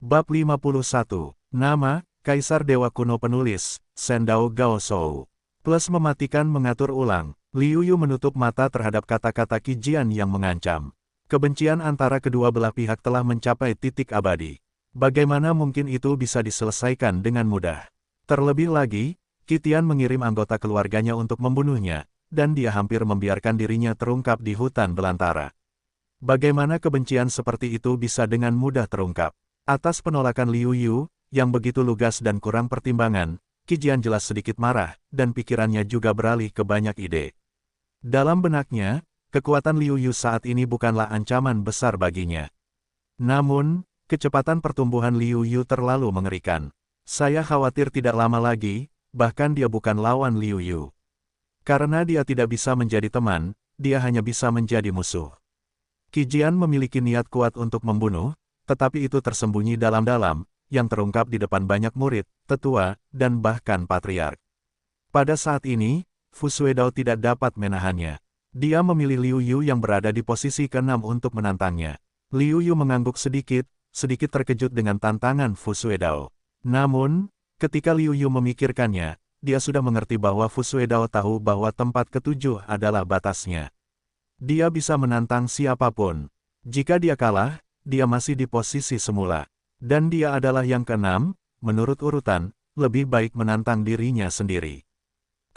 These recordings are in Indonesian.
Bab 51. Nama, Kaisar Dewa Kuno. Penulis, Sendao Gaoshou. Plus mematikan mengatur ulang, Liu Yu menutup mata terhadap kata-kata Qi Jian yang mengancam. Kebencian antara kedua belah pihak telah mencapai titik abadi. Bagaimana mungkin itu bisa diselesaikan dengan mudah? Terlebih lagi, Qi Tian mengirim anggota keluarganya untuk membunuhnya, dan dia hampir membiarkan dirinya terungkap di hutan belantara. Bagaimana kebencian seperti itu bisa dengan mudah terungkap? Atas penolakan Liu Yu, yang begitu lugas dan kurang pertimbangan, Qi Jian jelas sedikit marah, dan pikirannya juga beralih ke banyak ide. Dalam benaknya, kekuatan Liu Yu saat ini bukanlah ancaman besar baginya. Namun, kecepatan pertumbuhan Liu Yu terlalu mengerikan. Saya khawatir tidak lama lagi, bahkan dia bukan lawan Liu Yu. Karena dia tidak bisa menjadi teman, dia hanya bisa menjadi musuh. Qi Jian memiliki niat kuat untuk membunuh, tetapi itu tersembunyi dalam-dalam, yang terungkap di depan banyak murid, tetua, dan bahkan patriark. Pada saat ini, Fu Suedao tidak dapat menahannya. Dia memilih Liu Yu yang berada di posisi ke-6 untuk menantangnya. Liu Yu mengangguk sedikit terkejut dengan tantangan Fu Suedao. Namun, ketika Liu Yu memikirkannya, dia sudah mengerti bahwa Fu Suedao tahu bahwa tempat ke-7 adalah batasnya. Dia bisa menantang siapapun. Jika dia kalah, dia masih di posisi semula. Dan dia adalah yang ke-6, menurut urutan, lebih baik menantang dirinya sendiri.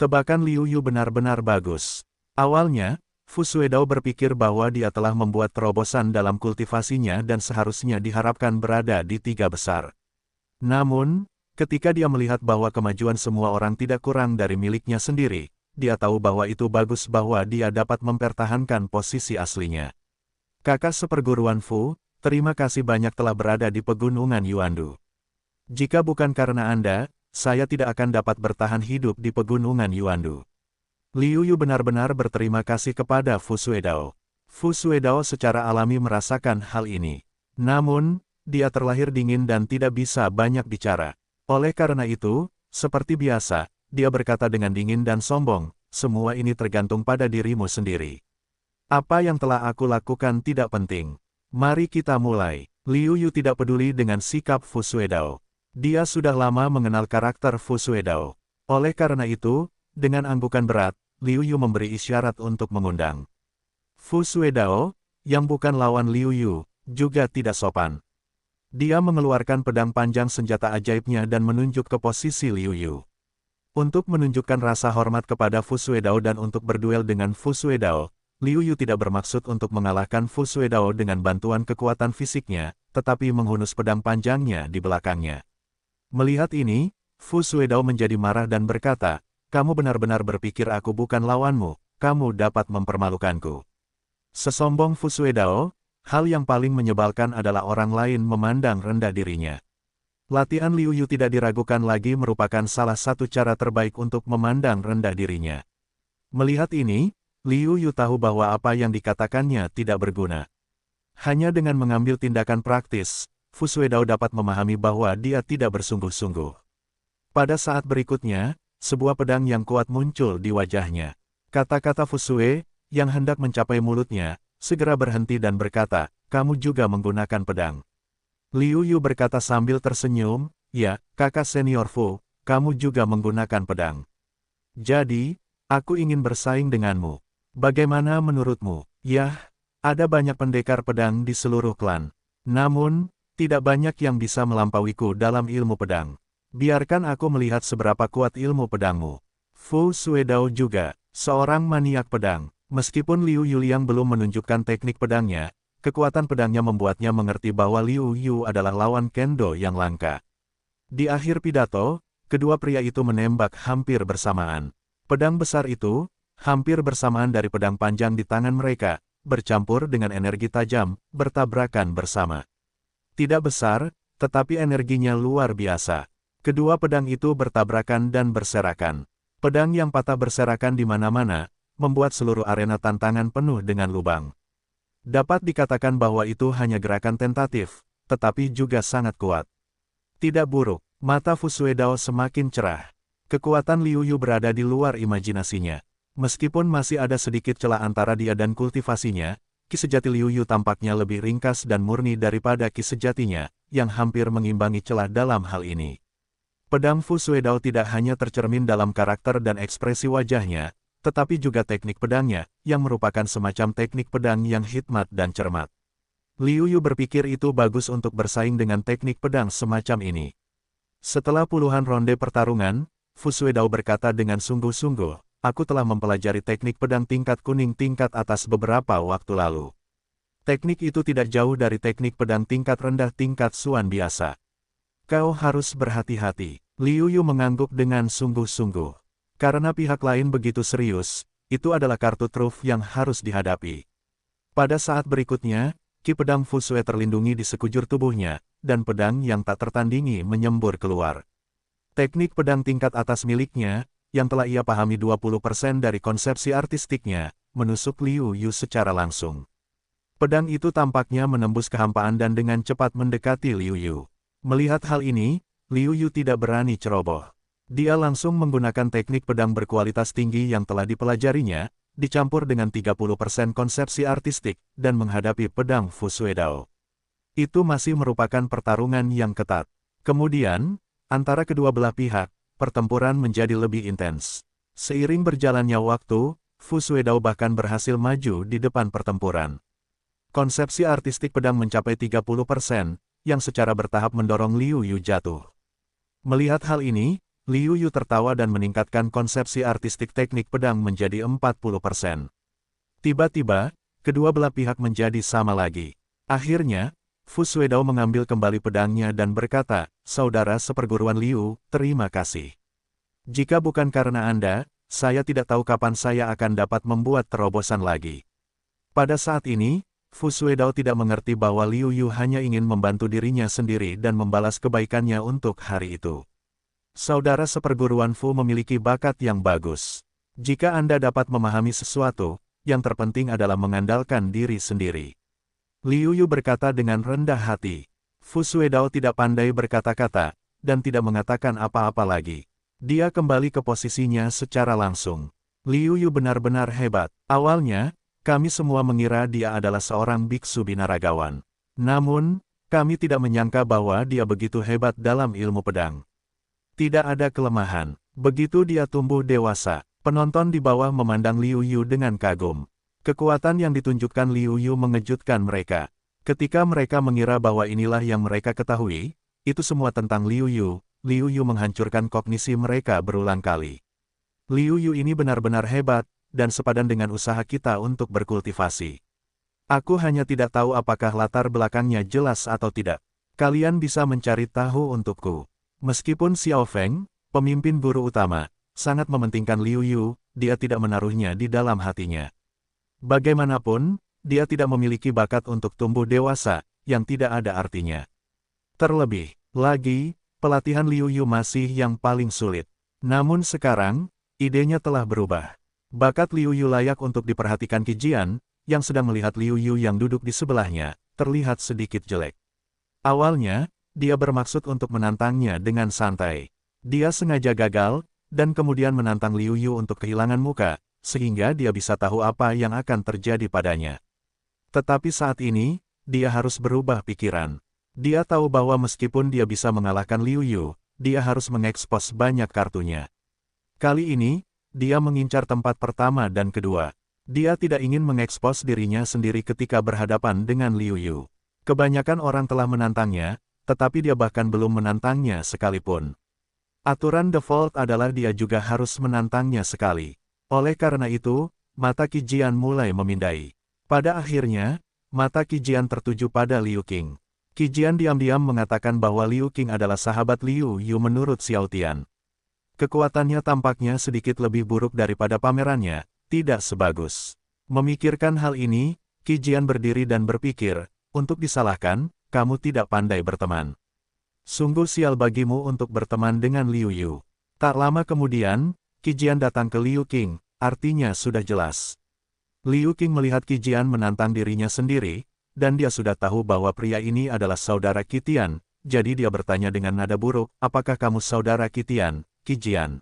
Tebakan Liu Yu benar-benar bagus. Awalnya, Fu Suedao berpikir bahwa dia telah membuat terobosan dalam kultivasinya dan seharusnya diharapkan berada di 3 besar. Namun, ketika dia melihat bahwa kemajuan semua orang tidak kurang dari miliknya sendiri, dia tahu bahwa itu bagus bahwa dia dapat mempertahankan posisi aslinya. Kakak seperguruan Fu, terima kasih banyak telah berada di pegunungan Yuandu. Jika bukan karena Anda, saya tidak akan dapat bertahan hidup di pegunungan Yuandu. Liu Yu benar-benar berterima kasih kepada Fu Suedao. Fu Suedao secara alami merasakan hal ini. Namun, dia terlahir dingin dan tidak bisa banyak bicara. Oleh karena itu, seperti biasa, dia berkata dengan dingin dan sombong, semua ini tergantung pada dirimu sendiri. Apa yang telah aku lakukan tidak penting. Mari kita mulai. Liu Yu tidak peduli dengan sikap Fu Suedao. Dia sudah lama mengenal karakter Fu Suedao. Oleh karena itu, dengan anggukan berat, Liu Yu memberi isyarat untuk mengundang. Fu Suedao, yang bukan lawan Liu Yu, juga tidak sopan. Dia mengeluarkan pedang panjang senjata ajaibnya dan menunjuk ke posisi Liu Yu. Untuk menunjukkan rasa hormat kepada Fu Suedao dan untuk berduel dengan Fu Suedao, Liu Yu tidak bermaksud untuk mengalahkan Fu Suedao dengan bantuan kekuatan fisiknya, tetapi menghunus pedang panjangnya di belakangnya. Melihat ini, Fu Suedao menjadi marah dan berkata, "Kamu benar-benar berpikir aku bukan lawanmu, kamu dapat mempermalukanku." Sesombong Fu Suedao, hal yang paling menyebalkan adalah orang lain memandang rendah dirinya. Latihan Liu Yu tidak diragukan lagi merupakan salah satu cara terbaik untuk memandang rendah dirinya. Melihat ini, Liu Yu tahu bahwa apa yang dikatakannya tidak berguna. Hanya dengan mengambil tindakan praktis, Fu Suedao dapat memahami bahwa dia tidak bersungguh-sungguh. Pada saat berikutnya, sebuah pedang yang kuat muncul di wajahnya. Kata-kata Fu Sue, yang hendak mencapai mulutnya, segera berhenti dan berkata, "Kamu juga menggunakan pedang." Liu Yu berkata sambil tersenyum, "Ya, kakak senior Fu, kamu juga menggunakan pedang. Jadi, aku ingin bersaing denganmu. Bagaimana menurutmu?" "Yah, ada banyak pendekar pedang di seluruh klan. Namun, tidak banyak yang bisa melampauiku dalam ilmu pedang. Biarkan aku melihat seberapa kuat ilmu pedangmu." Fu Suedao juga seorang maniak pedang. Meskipun Liu Yu yang belum menunjukkan teknik pedangnya, kekuatan pedangnya membuatnya mengerti bahwa Liu Yu adalah lawan kendo yang langka. Di akhir pidato, kedua pria itu menembak hampir bersamaan. Pedang besar itu, hampir bersamaan dari pedang panjang di tangan mereka, bercampur dengan energi tajam, bertabrakan bersama. Tidak besar, tetapi energinya luar biasa. Kedua pedang itu bertabrakan dan berserakan. Pedang yang patah berserakan di mana-mana, membuat seluruh arena tantangan penuh dengan lubang. Dapat dikatakan bahwa itu hanya gerakan tentatif, tetapi juga sangat kuat. Tidak buruk, mata Fu Suedao semakin cerah. Kekuatan Liu Yu berada di luar imajinasinya. Meskipun masih ada sedikit celah antara dia dan kultivasinya, Ki sejati Liu Yu tampaknya lebih ringkas dan murni daripada Ki sejatinya, yang hampir mengimbangi celah dalam hal ini. Pedang Fu Suedao tidak hanya tercermin dalam karakter dan ekspresi wajahnya, tetapi juga teknik pedangnya, yang merupakan semacam teknik pedang yang hikmat dan cermat. Liu Yu berpikir itu bagus untuk bersaing dengan teknik pedang semacam ini. Setelah puluhan ronde pertarungan, Fu Suedao berkata dengan sungguh-sungguh, aku telah mempelajari teknik pedang tingkat kuning tingkat atas beberapa waktu lalu. Teknik itu tidak jauh dari teknik pedang tingkat rendah tingkat Suan biasa. Kau harus berhati-hati. Liu Yu mengangguk dengan sungguh-sungguh. Karena pihak lain begitu serius, itu adalah kartu truf yang harus dihadapi. Pada saat berikutnya, ki pedang Fu Sue terlindungi di sekujur tubuhnya, dan pedang yang tak tertandingi menyembur keluar. Teknik pedang tingkat atas miliknya, yang telah ia pahami 20% dari konsepsi artistiknya, menusuk Liu Yu secara langsung. Pedang itu tampaknya menembus kehampaan dan dengan cepat mendekati Liu Yu. Melihat hal ini, Liu Yu tidak berani ceroboh. Dia langsung menggunakan teknik pedang berkualitas tinggi yang telah dipelajarinya, dicampur dengan 30% konsepsi artistik, dan menghadapi pedang Fu Suedao. Itu masih merupakan pertarungan yang ketat. Kemudian, antara kedua belah pihak, pertempuran menjadi lebih intens. Seiring berjalannya waktu, Fu Suedao bahkan berhasil maju di depan pertempuran. Konsepsi artistik pedang mencapai 30%, yang secara bertahap mendorong Liu Yu jatuh. Melihat hal ini, Liu Yu tertawa dan meningkatkan konsepsi artistik teknik pedang menjadi 40%. Tiba-tiba, kedua belah pihak menjadi sama lagi. Akhirnya, Fu Suedao mengambil kembali pedangnya dan berkata, "Saudara seperguruan Liu, terima kasih. Jika bukan karena Anda, saya tidak tahu kapan saya akan dapat membuat terobosan lagi." Pada saat ini, Fu Suedao tidak mengerti bahwa Liu Yu hanya ingin membantu dirinya sendiri dan membalas kebaikannya untuk hari itu. Saudara seperguruan Fu memiliki bakat yang bagus. Jika Anda dapat memahami sesuatu, yang terpenting adalah mengandalkan diri sendiri. Liu Yu berkata dengan rendah hati. Fu Suedao tidak pandai berkata-kata, dan tidak mengatakan apa-apa lagi. Dia kembali ke posisinya secara langsung. Liu Yu benar-benar hebat. Awalnya, kami semua mengira dia adalah seorang biksu binaragawan. Namun, kami tidak menyangka bahwa dia begitu hebat dalam ilmu pedang. Tidak ada kelemahan. Begitu dia tumbuh dewasa, penonton di bawah memandang Liu Yu dengan kagum. Kekuatan yang ditunjukkan Liu Yu mengejutkan mereka. Ketika mereka mengira bahwa inilah yang mereka ketahui, itu semua tentang Liu Yu menghancurkan kognisi mereka berulang kali. Liu Yu ini benar-benar hebat, dan sepadan dengan usaha kita untuk berkultivasi. Aku hanya tidak tahu apakah latar belakangnya jelas atau tidak. Kalian bisa mencari tahu untukku. Meskipun Xiao Feng, pemimpin guru utama, sangat mementingkan Liu Yu, dia tidak menaruhnya di dalam hatinya. Bagaimanapun, dia tidak memiliki bakat untuk tumbuh dewasa, yang tidak ada artinya. Terlebih lagi, pelatihan Liu Yu masih yang paling sulit. Namun sekarang, idenya telah berubah. Bakat Liu Yu layak untuk diperhatikan Qi Jian, yang sedang melihat Liu Yu yang duduk di sebelahnya, terlihat sedikit jelek. Awalnya, dia bermaksud untuk menantangnya dengan santai. Dia sengaja gagal, dan kemudian menantang Liu Yu untuk kehilangan muka, sehingga dia bisa tahu apa yang akan terjadi padanya. Tetapi saat ini, dia harus berubah pikiran. Dia tahu bahwa meskipun dia bisa mengalahkan Liu Yu, dia harus mengekspos banyak kartunya. Kali ini, dia mengincar tempat pertama dan kedua. Dia tidak ingin mengekspos dirinya sendiri ketika berhadapan dengan Liu Yu. Kebanyakan orang telah menantangnya, tetapi dia bahkan belum menantangnya sekalipun. Aturan default adalah dia juga harus menantangnya sekali. Oleh karena itu, mata Qi Jian mulai memindai. Pada akhirnya, mata Qi Jian tertuju pada Liu Qing. Qi Jian diam-diam mengatakan bahwa Liu Qing adalah sahabat Liu Yu menurut Xiao Tian. Kekuatannya tampaknya sedikit lebih buruk daripada pamerannya, tidak sebagus. Memikirkan hal ini, Qi Jian berdiri dan berpikir, untuk disalahkan, kamu tidak pandai berteman. Sungguh sial bagimu untuk berteman dengan Liu Yu. Tak lama kemudian, Qi Jian datang ke Liu Qing, artinya sudah jelas. Liu Qing melihat Qi Jian menantang dirinya sendiri, dan dia sudah tahu bahwa pria ini adalah saudara Qi Tian, jadi dia bertanya dengan nada buruk, apakah kamu saudara Qi Tian, Qi Jian?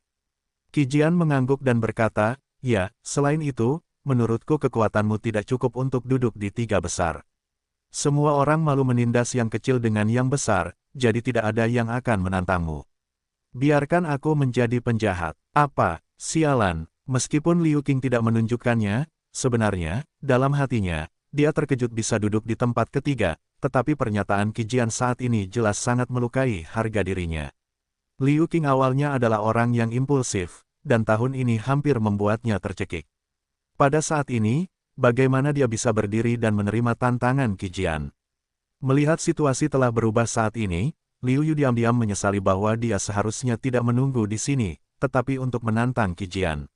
Qi Jian mengangguk dan berkata, ya, selain itu, menurutku kekuatanmu tidak cukup untuk duduk di tiga besar. Semua orang malu menindas yang kecil dengan yang besar, jadi tidak ada yang akan menantangmu. Biarkan aku menjadi penjahat. Apa, sialan, meskipun Liu Qing tidak menunjukkannya, sebenarnya, dalam hatinya, dia terkejut bisa duduk di tempat ketiga, tetapi pernyataan Qi Jian saat ini jelas sangat melukai harga dirinya. Liu Qing awalnya adalah orang yang impulsif, dan tahun ini hampir membuatnya tercekik. Pada saat ini, bagaimana dia bisa berdiri dan menerima tantangan Qi Jian? Melihat situasi telah berubah saat ini, Liu Yu diam-diam menyesali bahwa dia seharusnya tidak menunggu di sini, tetapi untuk menantang Qi Jian.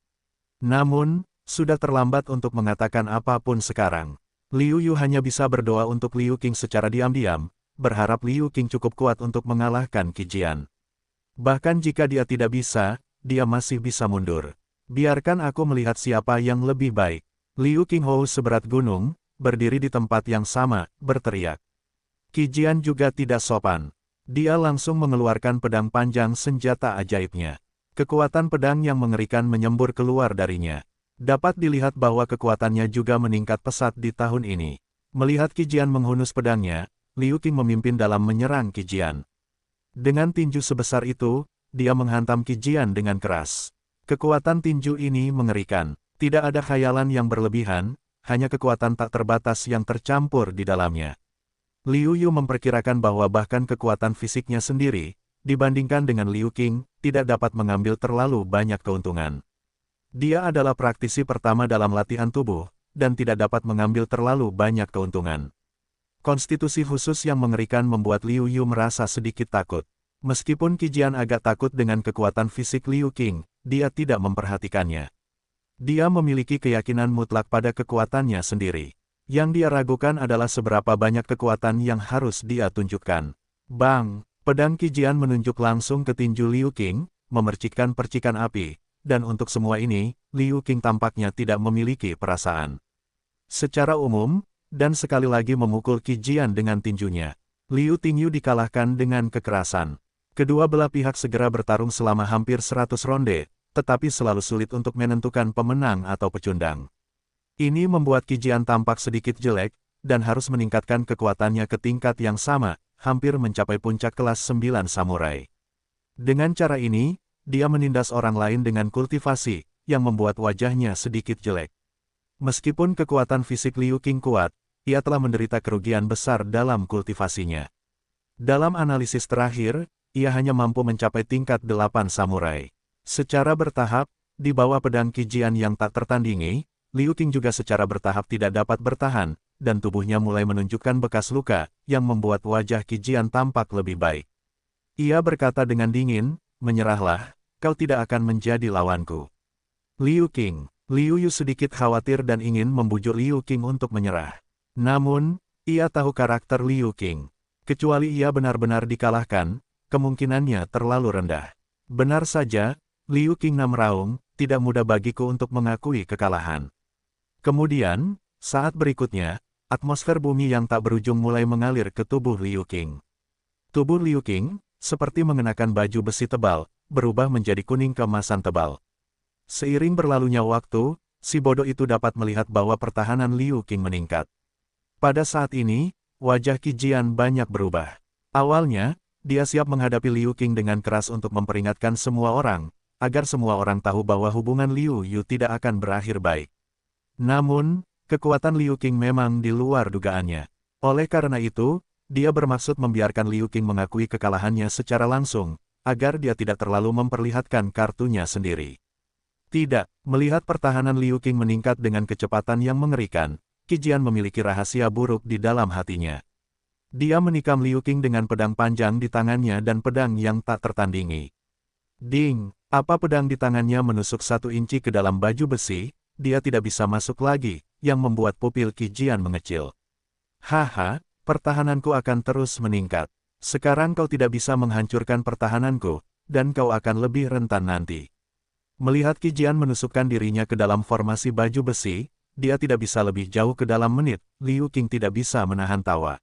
Namun, sudah terlambat untuk mengatakan apapun sekarang. Liu Yu hanya bisa berdoa untuk Liu Qing secara diam-diam, berharap Liu Qing cukup kuat untuk mengalahkan Qi Jian. Bahkan jika dia tidak bisa, dia masih bisa mundur. Biarkan aku melihat siapa yang lebih baik. Liu Qing Hou seberat gunung, berdiri di tempat yang sama, berteriak. Qi Jian juga tidak sopan. Dia langsung mengeluarkan pedang panjang senjata ajaibnya. Kekuatan pedang yang mengerikan menyembur keluar darinya. Dapat dilihat bahwa kekuatannya juga meningkat pesat di tahun ini. Melihat Qi Jian menghunus pedangnya, Liu Qing memimpin dalam menyerang Qi Jian. Dengan tinju sebesar itu, dia menghantam Qi Jian dengan keras. Kekuatan tinju ini mengerikan. Tidak ada khayalan yang berlebihan, hanya kekuatan tak terbatas yang tercampur di dalamnya. Liu Yu memperkirakan bahwa bahkan kekuatan fisiknya sendiri, dibandingkan dengan Liu Qing, tidak dapat mengambil terlalu banyak keuntungan. Dia adalah praktisi pertama dalam latihan tubuh, dan tidak dapat mengambil terlalu banyak keuntungan. Konstitusi khusus yang mengerikan membuat Liu Yu merasa sedikit takut. Meskipun Qi Jian agak takut dengan kekuatan fisik Liu Qing, dia tidak memperhatikannya. Dia memiliki keyakinan mutlak pada kekuatannya sendiri. Yang dia ragukan adalah seberapa banyak kekuatan yang harus dia tunjukkan. Bang! Pedang Qi Jian menunjuk langsung ke tinju Liu Qing, memercikkan percikan api, dan untuk semua ini, Liu Qing tampaknya tidak memiliki perasaan. Secara umum, dan sekali lagi memukul Qi Jian dengan tinjunya, Liu Tingyu dikalahkan dengan kekerasan. Kedua belah pihak segera bertarung selama hampir 100 ronde, tetapi selalu sulit untuk menentukan pemenang atau pecundang. Ini membuat Qi Jian tampak sedikit jelek, dan harus meningkatkan kekuatannya ke tingkat yang sama, hampir mencapai puncak kelas 9 samurai. Dengan cara ini, dia menindas orang lain dengan kultivasi, yang membuat wajahnya sedikit jelek. Meskipun kekuatan fisik Liu Qing kuat, ia telah menderita kerugian besar dalam kultivasinya. Dalam analisis terakhir, ia hanya mampu mencapai tingkat 8 samurai. Secara bertahap, di bawah pedang Qi Jian yang tak tertandingi, Liu Qing juga secara bertahap tidak dapat bertahan, dan tubuhnya mulai menunjukkan bekas luka, yang membuat wajah Qi Jian tampak lebih baik. Ia berkata dengan dingin, "Menyerahlah, kau tidak akan menjadi lawanku." Liu Qing, Liu Yu sedikit khawatir dan ingin membujuk Liu Qing untuk menyerah. Namun, ia tahu karakter Liu Qing. Kecuali ia benar-benar dikalahkan, kemungkinannya terlalu rendah. Benar saja, Liu Qing meraung, tidak mudah bagiku untuk mengakui kekalahan. Kemudian, saat berikutnya, atmosfer bumi yang tak berujung mulai mengalir ke tubuh Liu Qing. Tubuh Liu Qing, seperti mengenakan baju besi tebal, berubah menjadi kuning keemasan tebal. Seiring berlalunya waktu, si bodoh itu dapat melihat bahwa pertahanan Liu Qing meningkat. Pada saat ini, wajah Qi Jian banyak berubah. Awalnya, dia siap menghadapi Liu Qing dengan keras untuk memperingatkan semua orang, agar semua orang tahu bahwa hubungan Liu Yu tidak akan berakhir baik. Namun, kekuatan Liu Qing memang di luar dugaannya. Oleh karena itu, dia bermaksud membiarkan Liu Qing mengakui kekalahannya secara langsung, agar dia tidak terlalu memperlihatkan kartunya sendiri. Tidak, melihat pertahanan Liu Qing meningkat dengan kecepatan yang mengerikan, Qi Jian memiliki rahasia buruk di dalam hatinya. Dia menikam Liu Qing dengan pedang panjang di tangannya dan pedang yang tak tertandingi. Ding! Apa pedang di tangannya menusuk 1 inci ke dalam baju besi, dia tidak bisa masuk lagi, yang membuat pupil Qi Jian mengecil. Haha, pertahananku akan terus meningkat. Sekarang kau tidak bisa menghancurkan pertahananku, dan kau akan lebih rentan nanti. Melihat Qi Jian menusukkan dirinya ke dalam formasi baju besi, dia tidak bisa lebih jauh ke dalam menit, Liu Qing tidak bisa menahan tawa.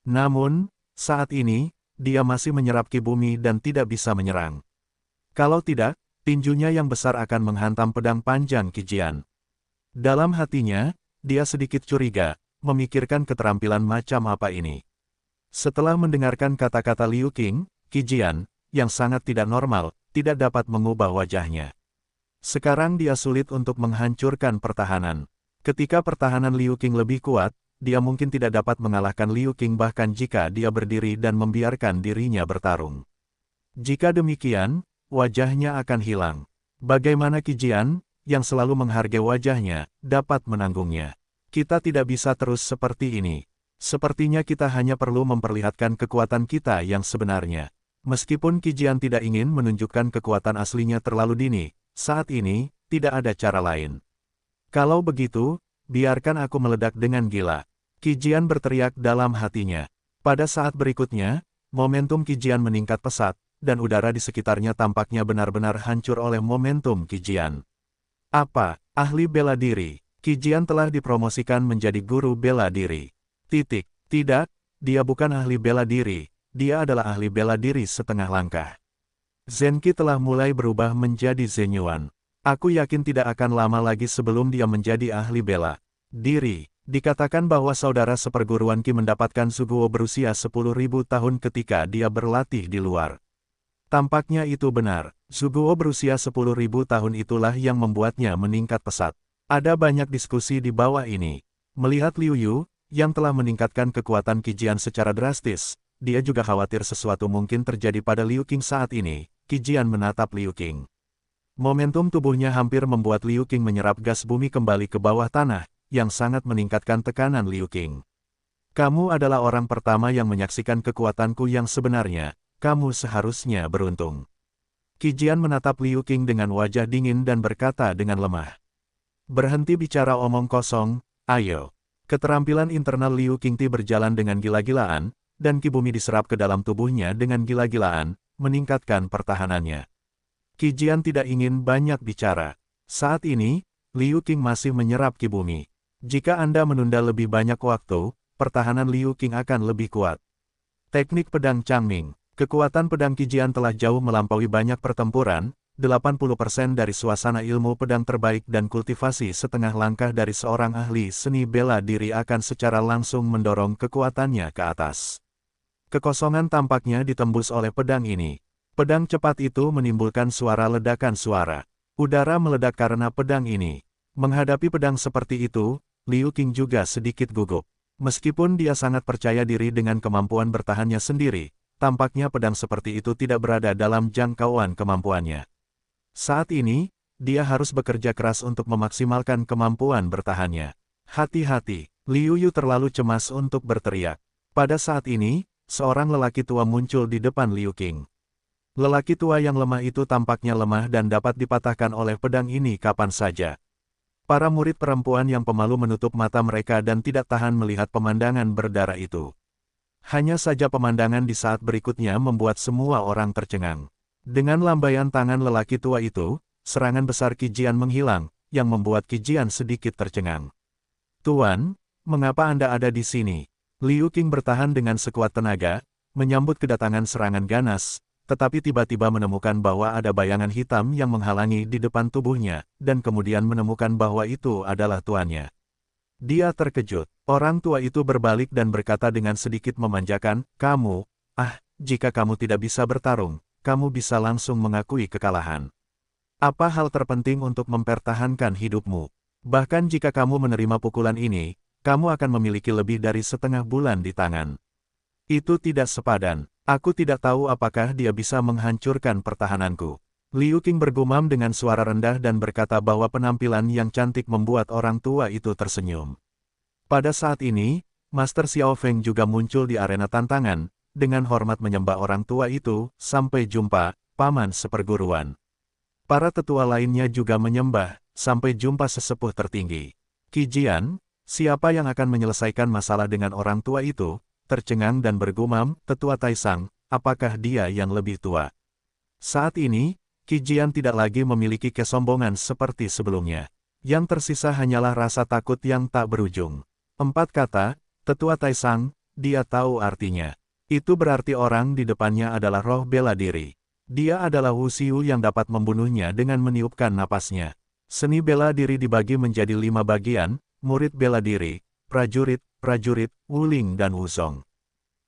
Namun, saat ini, dia masih menyerap ki bumi dan tidak bisa menyerang. Kalau tidak, tinjunya yang besar akan menghantam pedang panjang Qi Jian. Dalam hatinya, dia sedikit curiga, memikirkan keterampilan macam apa ini. Setelah mendengarkan kata-kata Liu Qing, Qi Jian, yang sangat tidak normal, tidak dapat mengubah wajahnya. Sekarang dia sulit untuk menghancurkan pertahanan. Ketika pertahanan Liu Qing lebih kuat, dia mungkin tidak dapat mengalahkan Liu Qing bahkan jika dia berdiri dan membiarkan dirinya bertarung. Jika demikian, wajahnya akan hilang. Bagaimana Qi Jian, yang selalu menghargai wajahnya, dapat menanggungnya? Kita tidak bisa terus seperti ini. Sepertinya kita hanya perlu memperlihatkan kekuatan kita yang sebenarnya. Meskipun Qi Jian tidak ingin menunjukkan kekuatan aslinya terlalu dini, saat ini, tidak ada cara lain. Kalau begitu, biarkan aku meledak dengan gila. Qi Jian berteriak dalam hatinya. Pada saat berikutnya, momentum Qi Jian meningkat pesat, dan udara di sekitarnya tampaknya benar-benar hancur oleh momentum Qi Jian. Apa, ahli bela diri? Qi Jian telah dipromosikan menjadi guru bela diri. Tidak, dia bukan ahli bela diri, dia adalah ahli bela diri setengah langkah. Zhen Qi telah mulai berubah menjadi Zhen Yuan. Aku yakin tidak akan lama lagi sebelum dia menjadi ahli bela diri. Dikatakan bahwa saudara seperguruan Qi mendapatkan Zuguo berusia 10.000 tahun ketika dia berlatih di luar. Tampaknya itu benar, Zuguo berusia 10.000 tahun itulah yang membuatnya meningkat pesat. Ada banyak diskusi di bawah ini. Melihat Liu Yu, yang telah meningkatkan kekuatan Qi Jian secara drastis, dia juga khawatir sesuatu mungkin terjadi pada Liu Qing saat ini. Qi Jian menatap Liu Qing. Momentum tubuhnya hampir membuat Liu Qing menyerap gas bumi kembali ke bawah tanah, yang sangat meningkatkan tekanan Liu Qing. Kamu adalah orang pertama yang menyaksikan kekuatanku yang sebenarnya, kamu seharusnya beruntung. Qi Jian menatap Liu Qing dengan wajah dingin dan berkata dengan lemah. Berhenti bicara omong kosong, ayo. Keterampilan internal Liu Qing berjalan dengan gila-gilaan, dan Qi bumi diserap ke dalam tubuhnya dengan gila-gilaan, meningkatkan pertahanannya. Qi Jian tidak ingin banyak bicara. Saat ini, Liu Qing masih menyerap Qi bumi. Jika Anda menunda lebih banyak waktu, pertahanan Liu Qing akan lebih kuat. Teknik pedang Changming. Kekuatan pedang Qi Jian telah jauh melampaui banyak pertempuran, 80% dari suasana ilmu pedang terbaik dan kultivasi setengah langkah dari seorang ahli seni bela diri akan secara langsung mendorong kekuatannya ke atas. Kekosongan tampaknya ditembus oleh pedang ini. Pedang cepat itu menimbulkan suara ledakan suara. Udara meledak karena pedang ini. Menghadapi pedang seperti itu, Liu Qing juga sedikit gugup. Meskipun dia sangat percaya diri dengan kemampuan bertahannya sendiri, tampaknya pedang seperti itu tidak berada dalam jangkauan kemampuannya. Saat ini, dia harus bekerja keras untuk memaksimalkan kemampuan bertahannya. Hati-hati, Liu Yu terlalu cemas untuk berteriak. Pada saat ini, seorang lelaki tua muncul di depan Liu Qing. Lelaki tua yang lemah itu tampaknya lemah dan dapat dipatahkan oleh pedang ini kapan saja. Para murid perempuan yang pemalu menutup mata mereka dan tidak tahan melihat pemandangan berdarah itu. Hanya saja pemandangan di saat berikutnya membuat semua orang tercengang. Dengan lambaian tangan lelaki tua itu, serangan besar Qi Jian menghilang, yang membuat Qi Jian sedikit tercengang. Tuan, mengapa Anda ada di sini? Liu Qing bertahan dengan sekuat tenaga, menyambut kedatangan serangan ganas, tetapi tiba-tiba menemukan bahwa ada bayangan hitam yang menghalangi di depan tubuhnya, dan kemudian menemukan bahwa itu adalah tuannya. Dia terkejut. Orang tua itu berbalik dan berkata dengan sedikit memanjakan, "Kamu, jika kamu tidak bisa bertarung, kamu bisa langsung mengakui kekalahan. Apa hal terpenting untuk mempertahankan hidupmu? Bahkan jika kamu menerima pukulan ini, kamu akan memiliki lebih dari setengah bulan di tangan. Itu tidak sepadan. Aku tidak tahu apakah dia bisa menghancurkan pertahananku." Liu Qing bergumam dengan suara rendah dan berkata bahwa penampilan yang cantik membuat orang tua itu tersenyum. Pada saat ini, Master Xiao Feng juga muncul di arena tantangan, dengan hormat menyembah orang tua itu, "Sampai jumpa, paman seperguruan." Para tetua lainnya juga menyembah, "Sampai jumpa sesepuh tertinggi." Qi Jian, siapa yang akan menyelesaikan masalah dengan orang tua itu? Tercengang dan bergumam, "Tetua Taisang, apakah dia yang lebih tua?" Saat ini, Qi Jian tidak lagi memiliki kesombongan seperti sebelumnya. Yang tersisa hanyalah rasa takut yang tak berujung. 4 kata, "Tetua Taisang," dia tahu artinya. Itu berarti orang di depannya adalah roh bela diri. Dia adalah Wu Xiu yang dapat membunuhnya dengan meniupkan napasnya. Seni bela diri dibagi menjadi 5 bagian: murid bela diri, prajurit, Wuling dan Wuzong.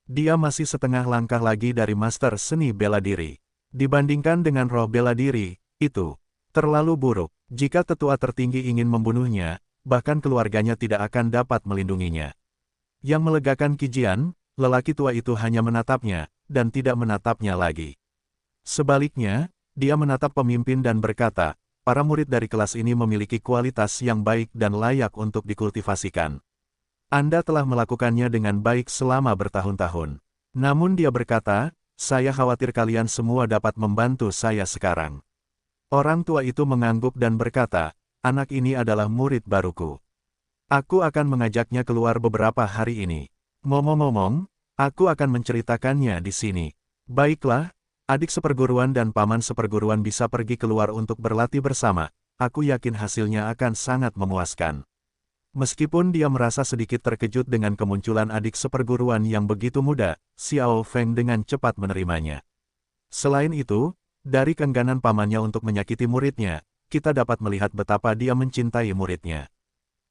Dia masih setengah langkah lagi dari master seni bela diri. Dibandingkan dengan roh bela diri, itu terlalu buruk. Jika tetua tertinggi ingin membunuhnya, bahkan keluarganya tidak akan dapat melindunginya. Yang melegakan Qijian, lelaki tua itu hanya menatapnya, dan tidak menatapnya lagi. Sebaliknya, dia menatap pemimpin dan berkata, para murid dari kelas ini memiliki kualitas yang baik dan layak untuk dikultivasikan. Anda telah melakukannya dengan baik selama bertahun-tahun. Namun dia berkata, saya khawatir kalian semua dapat membantu saya sekarang. Orang tua itu mengangguk dan berkata, anak ini adalah murid baruku. Aku akan mengajaknya keluar beberapa hari ini. Ngomong-ngomong, aku akan menceritakannya di sini. Baiklah, adik seperguruan dan paman seperguruan bisa pergi keluar untuk berlatih bersama. Aku yakin hasilnya akan sangat memuaskan. Meskipun dia merasa sedikit terkejut dengan kemunculan adik seperguruan yang begitu muda, Xiao Feng dengan cepat menerimanya. Selain itu, dari keengganan pamannya untuk menyakiti muridnya, kita dapat melihat betapa dia mencintai muridnya.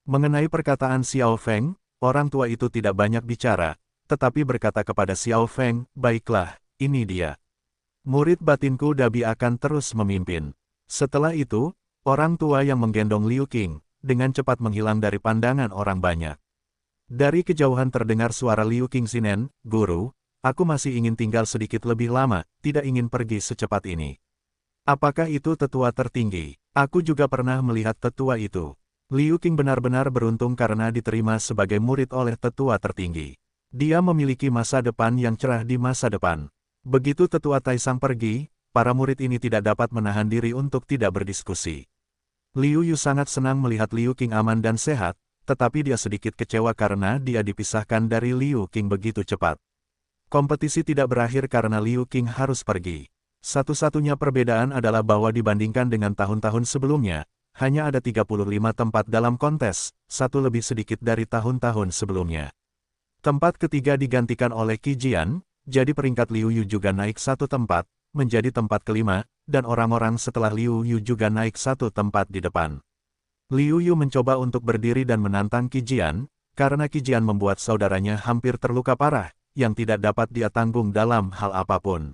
Mengenai perkataan Xiao Feng, orang tua itu tidak banyak bicara, tetapi berkata kepada Xiao Feng, baiklah, ini dia. Murid batinku Dabi akan terus memimpin. Setelah itu, orang tua yang menggendong Liu Qing, dengan cepat menghilang dari pandangan orang banyak. Dari kejauhan terdengar suara Liu Qing Xinen, guru, aku masih ingin tinggal sedikit lebih lama, tidak ingin pergi secepat ini. Apakah itu tetua tertinggi? Aku juga pernah melihat tetua itu. Liu Qing benar-benar beruntung karena diterima sebagai murid oleh tetua tertinggi. Dia memiliki masa depan yang cerah di masa depan. Begitu tetua Taisang pergi, para murid ini tidak dapat menahan diri untuk tidak berdiskusi. Liu Yu sangat senang melihat Liu Qing aman dan sehat, tetapi dia sedikit kecewa karena dia dipisahkan dari Liu Qing begitu cepat. Kompetisi tidak berakhir karena Liu Qing harus pergi. Satu-satunya perbedaan adalah bahwa dibandingkan dengan tahun-tahun sebelumnya, hanya ada 35 tempat dalam kontes, satu lebih sedikit dari tahun-tahun sebelumnya. Tempat ketiga digantikan oleh Qijian, jadi peringkat Liu Yu juga naik satu tempat, menjadi tempat kelima, dan orang-orang setelah Liu Yu juga naik satu tempat di depan. Liu Yu mencoba untuk berdiri dan menantang Qijian, karena Qijian membuat saudaranya hampir terluka parah, yang tidak dapat dia tanggung dalam hal apapun.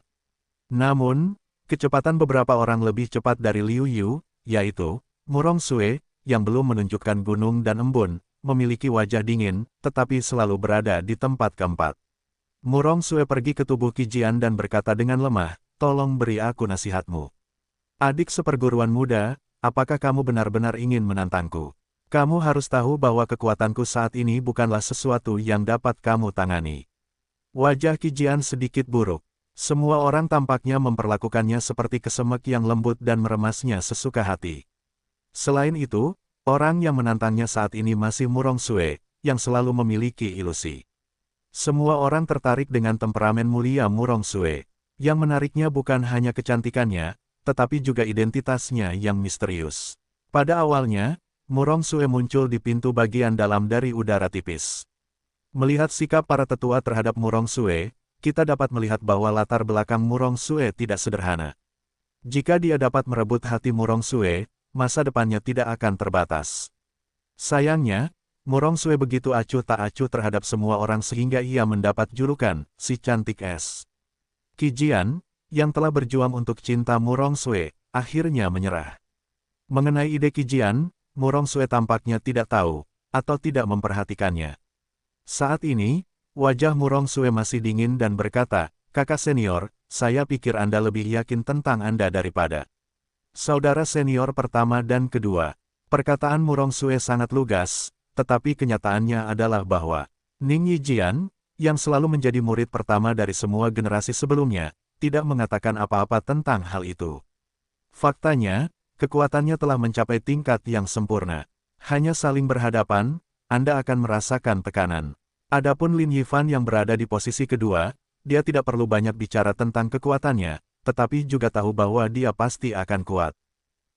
Namun, kecepatan beberapa orang lebih cepat dari Liu Yu, yaitu Murong Sue, yang belum menunjukkan gunung dan embun, memiliki wajah dingin, tetapi selalu berada di tempat keempat. Murong Sue pergi ke tubuh Qijian dan berkata dengan lemah, tolong beri aku nasihatmu. Adik seperguruan muda, apakah kamu benar-benar ingin menantangku? Kamu harus tahu bahwa kekuatanku saat ini bukanlah sesuatu yang dapat kamu tangani. Wajah Qijian sedikit buruk. Semua orang tampaknya memperlakukannya seperti kesemek yang lembut dan meremasnya sesuka hati. Selain itu, orang yang menantangnya saat ini masih Murong Sue, yang selalu memiliki ilusi. Semua orang tertarik dengan temperamen mulia Murong Sue. Yang menariknya bukan hanya kecantikannya, tetapi juga identitasnya yang misterius. Pada awalnya, Murong Sue muncul di pintu bagian dalam dari udara tipis. Melihat sikap para tetua terhadap Murong Sue, kita dapat melihat bahwa latar belakang Murong Sue tidak sederhana. Jika dia dapat merebut hati Murong Sue, masa depannya tidak akan terbatas. Sayangnya, Murong Sue begitu acuh tak acuh terhadap semua orang sehingga ia mendapat julukan, si cantik es. Qijian, yang telah berjuang untuk cinta Murong Sue, akhirnya menyerah. Mengenai ide Qijian, Murong Sue tampaknya tidak tahu, atau tidak memperhatikannya. Saat ini, wajah Murong Sue masih dingin dan berkata, kakak senior, saya pikir Anda lebih yakin tentang Anda daripada saudara senior pertama dan kedua. Perkataan Murong Sue sangat lugas, tetapi kenyataannya adalah bahwa Ning Yijian, yang selalu menjadi murid pertama dari semua generasi sebelumnya, tidak mengatakan apa-apa tentang hal itu. Faktanya, kekuatannya telah mencapai tingkat yang sempurna. Hanya saling berhadapan, Anda akan merasakan tekanan. Adapun Lin Yifan yang berada di posisi kedua, dia tidak perlu banyak bicara tentang kekuatannya, tetapi juga tahu bahwa dia pasti akan kuat.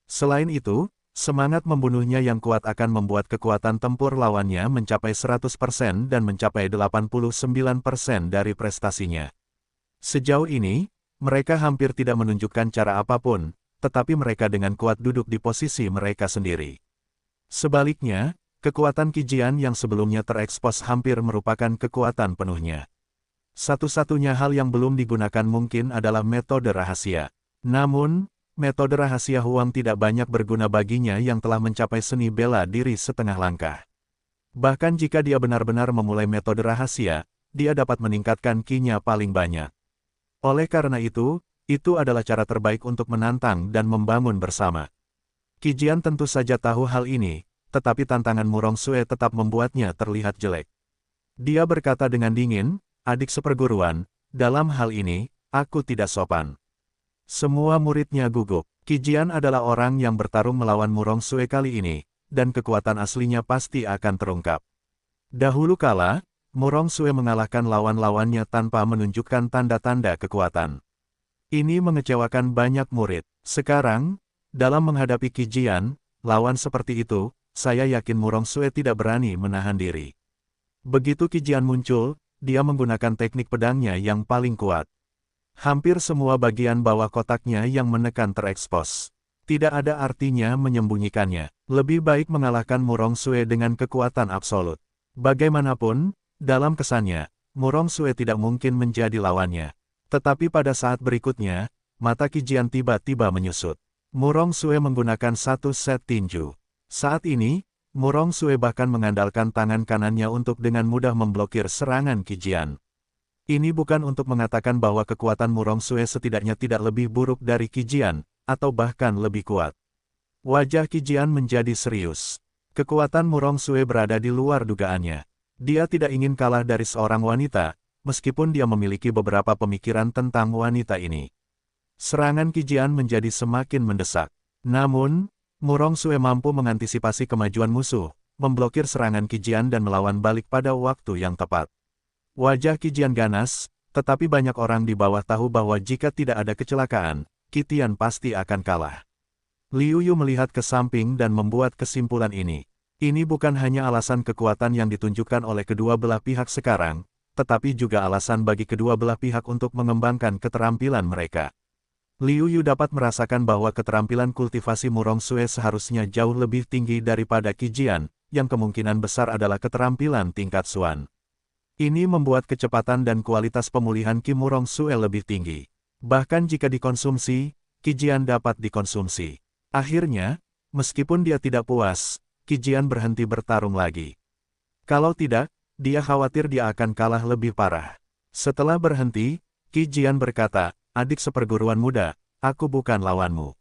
Selain itu, semangat membunuhnya yang kuat akan membuat kekuatan tempur lawannya mencapai 100% dan mencapai 89% dari prestasinya. Sejauh ini, mereka hampir tidak menunjukkan cara apapun, tetapi mereka dengan kuat duduk di posisi mereka sendiri. Sebaliknya, Kekuatan Qijian yang sebelumnya terekspos hampir merupakan kekuatan penuhnya. Satu-satunya hal yang belum digunakan mungkin adalah metode rahasia. Namun, metode rahasia Huang tidak banyak berguna baginya yang telah mencapai seni bela diri setengah langkah. Bahkan jika dia benar-benar memulai metode rahasia, dia dapat meningkatkan ki-nya paling banyak. Oleh karena itu adalah cara terbaik untuk menantang dan membangun bersama. Qijian tentu saja tahu hal ini, tetapi tantangan Murong Sue tetap membuatnya terlihat jelek. Dia berkata dengan dingin, "Adik seperguruan, dalam hal ini, aku tidak sopan." Semua muridnya gugup. Qijian adalah orang yang bertarung melawan Murong Sue kali ini, dan kekuatan aslinya pasti akan terungkap. Dahulu kala, Murong Sue mengalahkan lawan-lawannya tanpa menunjukkan tanda-tanda kekuatan. Ini mengecewakan banyak murid. Sekarang, dalam menghadapi Qijian, lawan seperti itu, saya yakin Murong Sue tidak berani menahan diri. Begitu Qijian muncul, dia menggunakan teknik pedangnya yang paling kuat. Hampir semua bagian bawah kotaknya yang menekan terekspos. Tidak ada artinya menyembunyikannya. Lebih baik mengalahkan Murong Sue dengan kekuatan absolut. Bagaimanapun, dalam kesannya, Murong Sue tidak mungkin menjadi lawannya. Tetapi pada saat berikutnya, mata Qijian tiba-tiba menyusut. Murong Sue menggunakan satu set tinju. Saat ini, Murong Sue bahkan mengandalkan tangan kanannya untuk dengan mudah memblokir serangan Qijian. Ini bukan untuk mengatakan bahwa kekuatan Murong Sue setidaknya tidak lebih buruk dari Qijian, atau bahkan lebih kuat. Wajah Qijian menjadi serius. Kekuatan Murong Sue berada di luar dugaannya. Dia tidak ingin kalah dari seorang wanita, meskipun dia memiliki beberapa pemikiran tentang wanita ini. Serangan Qijian menjadi semakin mendesak. Namun, Murong Sue mampu mengantisipasi kemajuan musuh, memblokir serangan Qijian dan melawan balik pada waktu yang tepat. Wajah Qijian ganas, tetapi banyak orang di bawah tahu bahwa jika tidak ada kecelakaan, Qijian pasti akan kalah. Liu Yu melihat ke samping dan membuat kesimpulan ini. Ini bukan hanya alasan kekuatan yang ditunjukkan oleh kedua belah pihak sekarang, tetapi juga alasan bagi kedua belah pihak untuk mengembangkan keterampilan mereka. Liu Yu dapat merasakan bahwa keterampilan kultivasi Murong Sue seharusnya jauh lebih tinggi daripada Qijian, yang kemungkinan besar adalah keterampilan tingkat Xuan. Ini membuat kecepatan dan kualitas pemulihan Ki Murong Sue lebih tinggi. Bahkan jika dikonsumsi, Qijian dapat dikonsumsi. Akhirnya, meskipun dia tidak puas, Qijian berhenti bertarung lagi. Kalau tidak, dia khawatir dia akan kalah lebih parah. Setelah berhenti, Qijian berkata, "Adik seperguruan muda, aku bukan lawanmu.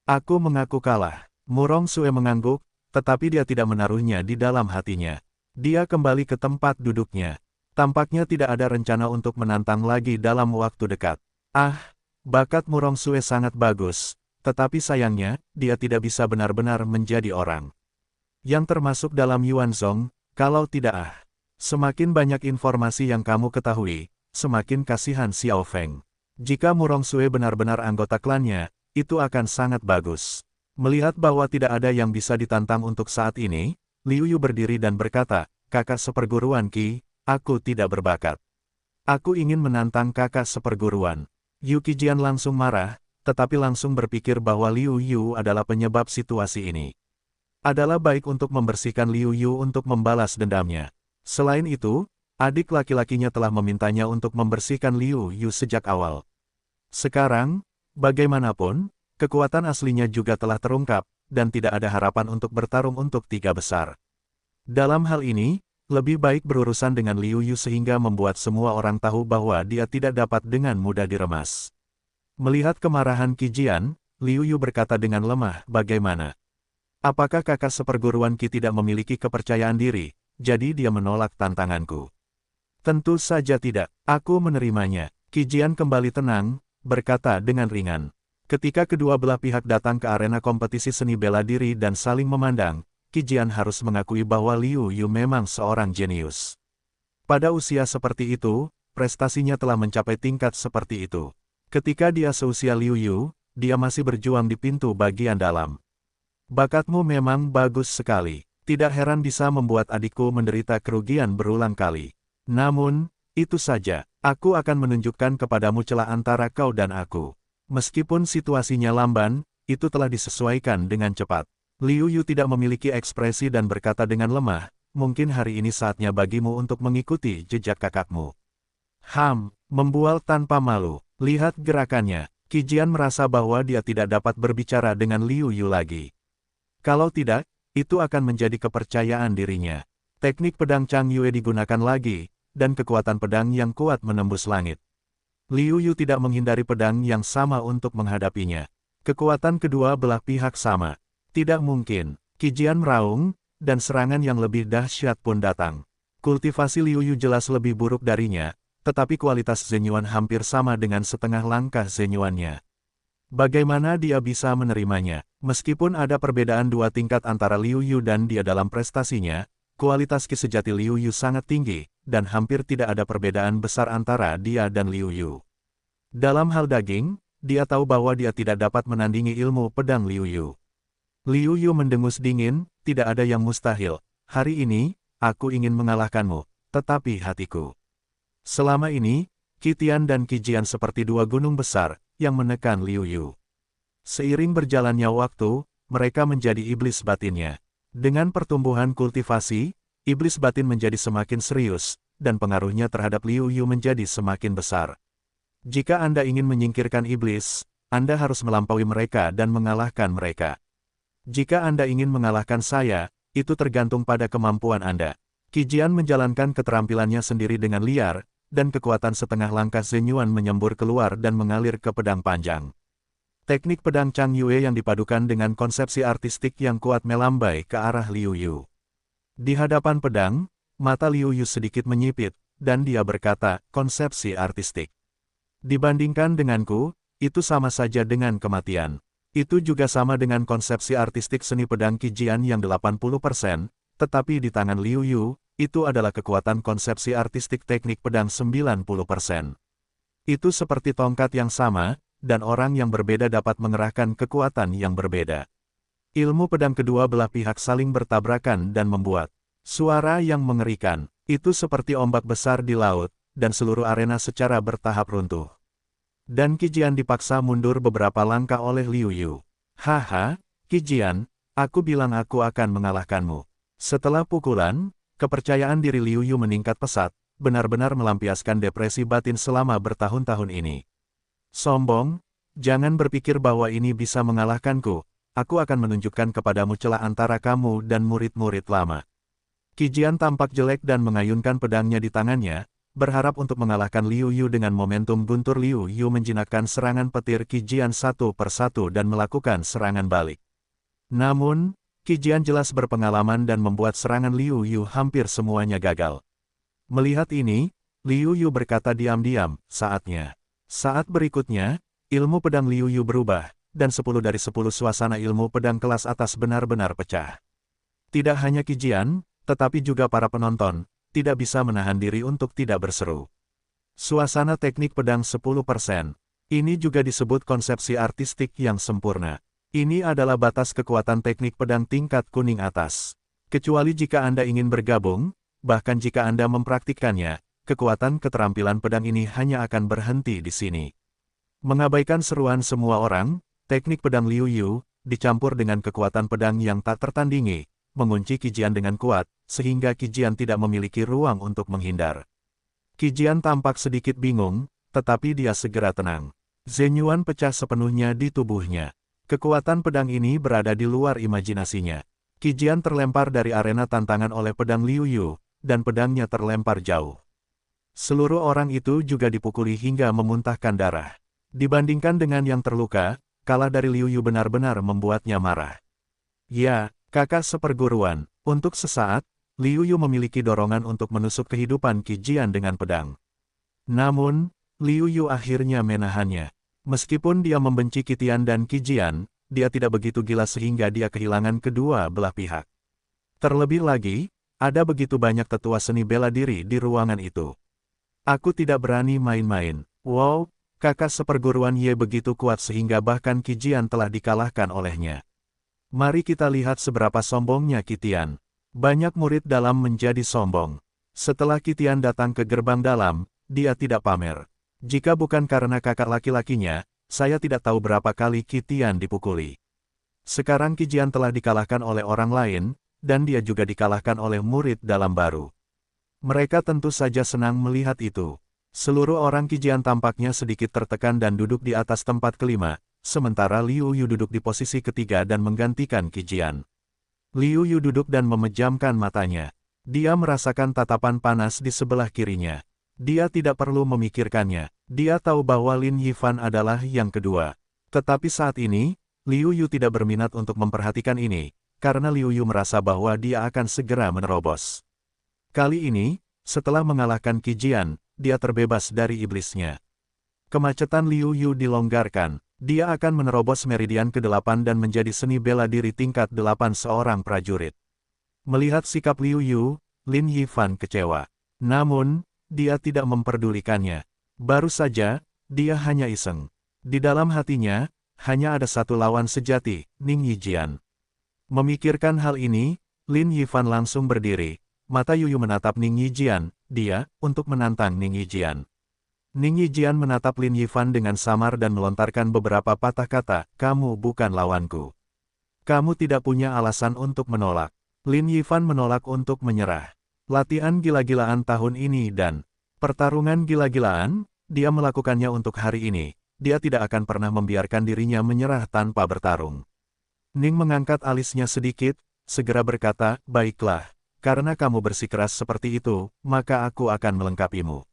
Aku mengaku kalah." Murong Sue mengangguk, tetapi dia tidak menaruhnya di dalam hatinya. Dia kembali ke tempat duduknya. Tampaknya tidak ada rencana untuk menantang lagi dalam waktu dekat. Bakat Murong Sue sangat bagus, tetapi sayangnya, dia tidak bisa benar-benar menjadi orang yang termasuk dalam Yuanzong, kalau tidak semakin banyak informasi yang kamu ketahui, semakin kasihan Xiao Feng. Jika Murong Sue benar-benar anggota klannya, itu akan sangat bagus. Melihat bahwa tidak ada yang bisa ditantang untuk saat ini, Liu Yu berdiri dan berkata, "Kakak seperguruan Qi, aku tidak berbakat. Aku ingin menantang kakak seperguruan." Yu Qijian langsung marah, tetapi langsung berpikir bahwa Liu Yu adalah penyebab situasi ini. Adalah baik untuk membersihkan Liu Yu untuk membalas dendamnya. Selain itu, adik laki-lakinya telah memintanya untuk membersihkan Liu Yu sejak awal. Sekarang, bagaimanapun, kekuatan aslinya juga telah terungkap, dan tidak ada harapan untuk bertarung untuk tiga besar. Dalam hal ini, lebih baik berurusan dengan Liu Yu sehingga membuat semua orang tahu bahwa dia tidak dapat dengan mudah diremas. Melihat kemarahan Qijian, Liu Yu berkata dengan lemah, "Bagaimana? Apakah kakak seperguruan Qi tidak memiliki kepercayaan diri, jadi dia menolak tantanganku?" "Tentu saja tidak, aku menerimanya." Qijian kembali tenang, berkata dengan ringan. Ketika kedua belah pihak datang ke arena kompetisi seni bela diri dan saling memandang, Qijian harus mengakui bahwa Liu Yu memang seorang jenius. Pada usia seperti itu, prestasinya telah mencapai tingkat seperti itu. Ketika dia seusia Liu Yu, dia masih berjuang di pintu bagian dalam. "Bakatmu memang bagus sekali. Tidak heran bisa membuat adikku menderita kerugian berulang kali. Namun, itu saja. Aku akan menunjukkan kepadamu celah antara kau dan aku." Meskipun situasinya lamban, itu telah disesuaikan dengan cepat. Liu Yu tidak memiliki ekspresi dan berkata dengan lemah, mungkin hari ini saatnya bagimu untuk mengikuti jejak kakakmu. Membual tanpa malu. Lihat gerakannya. Qi Jian merasa bahwa dia tidak dapat berbicara dengan Liu Yu lagi. Kalau tidak, itu akan menjadi kepercayaan dirinya. Teknik pedang Chang Yue digunakan lagi, dan kekuatan pedang yang kuat menembus langit. Liu Yu tidak menghindari pedang yang sama untuk menghadapinya. Kekuatan kedua belah pihak sama. Tidak mungkin. Qi Jian meraung, dan serangan yang lebih dahsyat pun datang. Kultivasi Liu Yu jelas lebih buruk darinya, tetapi kualitas Zhenyuan hampir sama dengan setengah langkah Zhenyuannya. Bagaimana dia bisa menerimanya? Meskipun ada perbedaan 2 tingkat antara Liu Yu dan dia dalam prestasinya, kualitas Qi sejati Liu Yu sangat tinggi, dan hampir tidak ada perbedaan besar antara dia dan Liu Yu. Dalam hal daging, dia tahu bahwa dia tidak dapat menandingi ilmu pedang Liu Yu. Liu Yu mendengus dingin, tidak ada yang mustahil. Hari ini, aku ingin mengalahkanmu, tetapi hatiku. Selama ini, Qi Tian dan Qi Jian seperti 2 gunung besar, yang menekan Liu Yu. Seiring berjalannya waktu, mereka menjadi iblis batinnya. Dengan pertumbuhan kultivasi, iblis batin menjadi semakin serius, dan pengaruhnya terhadap Liu Yu menjadi semakin besar. Jika Anda ingin menyingkirkan iblis, Anda harus melampaui mereka dan mengalahkan mereka. Jika Anda ingin mengalahkan saya, itu tergantung pada kemampuan Anda. Qi Jian menjalankan keterampilannya sendiri dengan liar, dan kekuatan setengah langkah Zhenyuan menyembur keluar dan mengalir ke pedang panjang. Teknik pedang Chang Yue yang dipadukan dengan konsepsi artistik yang kuat melambai ke arah Liu Yu. Di hadapan pedang, mata Liu Yu sedikit menyipit, dan dia berkata, konsepsi artistik. Dibandingkan denganku, itu sama saja dengan kematian. Itu juga sama dengan konsepsi artistik seni pedang Qi Jian yang 80%, tetapi di tangan Liu Yu, itu adalah kekuatan konsepsi artistik teknik pedang 90%. Itu seperti tongkat yang sama, dan orang yang berbeda dapat mengerahkan kekuatan yang berbeda. Ilmu pedang kedua belah pihak saling bertabrakan dan membuat suara yang mengerikan. Itu seperti ombak besar di laut, dan seluruh arena secara bertahap runtuh. Dan Qi Jian dipaksa mundur beberapa langkah oleh Liu Yu. Haha, Qi Jian, aku bilang aku akan mengalahkanmu. Setelah pukulan, kepercayaan diri Liu Yu meningkat pesat, benar-benar melampiaskan depresi batin selama bertahun-tahun ini. Sombong, jangan berpikir bahwa ini bisa mengalahkanku, aku akan menunjukkan kepadamu celah antara kamu dan murid-murid lama. Qi Jian tampak jelek dan mengayunkan pedangnya di tangannya, berharap untuk mengalahkan Liu Yu dengan momentum guntur. Liu Yu menjinakkan serangan petir Qi Jian satu persatu dan melakukan serangan balik. Namun, Qi Jian jelas berpengalaman dan membuat serangan Liu Yu hampir semuanya gagal. Melihat ini, Liu Yu berkata diam-diam, saatnya. Saat berikutnya, ilmu pedang Liu Yu berubah, dan 10 dari 10 suasana ilmu pedang kelas atas benar-benar pecah. Tidak hanya Qi Jian, tetapi juga para penonton, tidak bisa menahan diri untuk tidak berseru. Suasana teknik pedang 10%. Ini juga disebut konsepsi artistik yang sempurna. Ini adalah batas kekuatan teknik pedang tingkat kuning atas. Kecuali jika Anda ingin bergabung, bahkan jika Anda mempraktikkannya, kekuatan keterampilan pedang ini hanya akan berhenti di sini. Mengabaikan seruan semua orang, teknik pedang Liu Yu, dicampur dengan kekuatan pedang yang tak tertandingi, mengunci Qi Jian dengan kuat, sehingga Qi Jian tidak memiliki ruang untuk menghindar. Qi Jian tampak sedikit bingung, tetapi dia segera tenang. Zhenyuan pecah sepenuhnya di tubuhnya. Kekuatan pedang ini berada di luar imajinasinya. Qi Jian terlempar dari arena tantangan oleh pedang Liu Yu, dan pedangnya terlempar jauh. Seluruh orang itu juga dipukuli hingga memuntahkan darah. Dibandingkan dengan yang terluka, kalah dari Liu Yu benar-benar membuatnya marah. Ya, kakak seperguruan, untuk sesaat, Liu Yu memiliki dorongan untuk menusuk kehidupan Qi Jian dengan pedang. Namun, Liu Yu akhirnya menahannya. Meskipun dia membenci Qi Tian dan Qi Jian, dia tidak begitu gila sehingga dia kehilangan kedua belah pihak. Terlebih lagi, ada begitu banyak tetua seni bela diri di ruangan itu. Aku tidak berani main-main. Wow, kakak seperguruan Ye begitu kuat sehingga bahkan Qi Jian telah dikalahkan olehnya. Mari kita lihat seberapa sombongnya Qi Tian. Banyak murid dalam menjadi sombong. Setelah Qi Tian datang ke gerbang dalam, dia tidak pamer. Jika bukan karena kakak laki-lakinya, saya tidak tahu berapa kali Qi Tian dipukuli. Sekarang Qijian telah dikalahkan oleh orang lain, dan dia juga dikalahkan oleh murid dalam baru. Mereka tentu saja senang melihat itu. Seluruh orang Qijian tampaknya sedikit tertekan dan duduk di atas tempat kelima, sementara Liu Yu duduk di posisi ketiga dan menggantikan Qijian. Liu Yu duduk dan memejamkan matanya. Dia merasakan tatapan panas di sebelah kirinya. Dia tidak perlu memikirkannya. Dia tahu bahwa Lin Yifan adalah yang kedua. Tetapi saat ini, Liu Yu tidak berminat untuk memperhatikan ini, karena Liu Yu merasa bahwa dia akan segera menerobos. Kali ini, setelah mengalahkan Qijian, dia terbebas dari iblisnya. Kemacetan Liu Yu dilonggarkan. Dia akan menerobos meridian ke-8 dan menjadi seni bela diri tingkat 8 seorang prajurit. Melihat sikap Liu Yu, Lin Yifan kecewa. Namun, dia tidak memperdulikannya. Baru saja, dia hanya iseng. Di dalam hatinya, hanya ada satu lawan sejati, Ning Yijian. Memikirkan hal ini, Lin Yifan langsung berdiri. Mata Yu Yu menatap Ning Yijian, dia, untuk menantang Ning Yijian. Ning Yijian menatap Lin Yifan dengan samar dan melontarkan beberapa patah kata, kamu bukan lawanku. Kamu tidak punya alasan untuk menolak. Lin Yifan menolak untuk menyerah. Latihan gila-gilaan tahun ini dan pertarungan gila-gilaan, dia melakukannya untuk hari ini. Dia tidak akan pernah membiarkan dirinya menyerah tanpa bertarung. Ning mengangkat alisnya sedikit, segera berkata, baiklah, karena kamu bersikeras seperti itu, maka aku akan melengkapimu.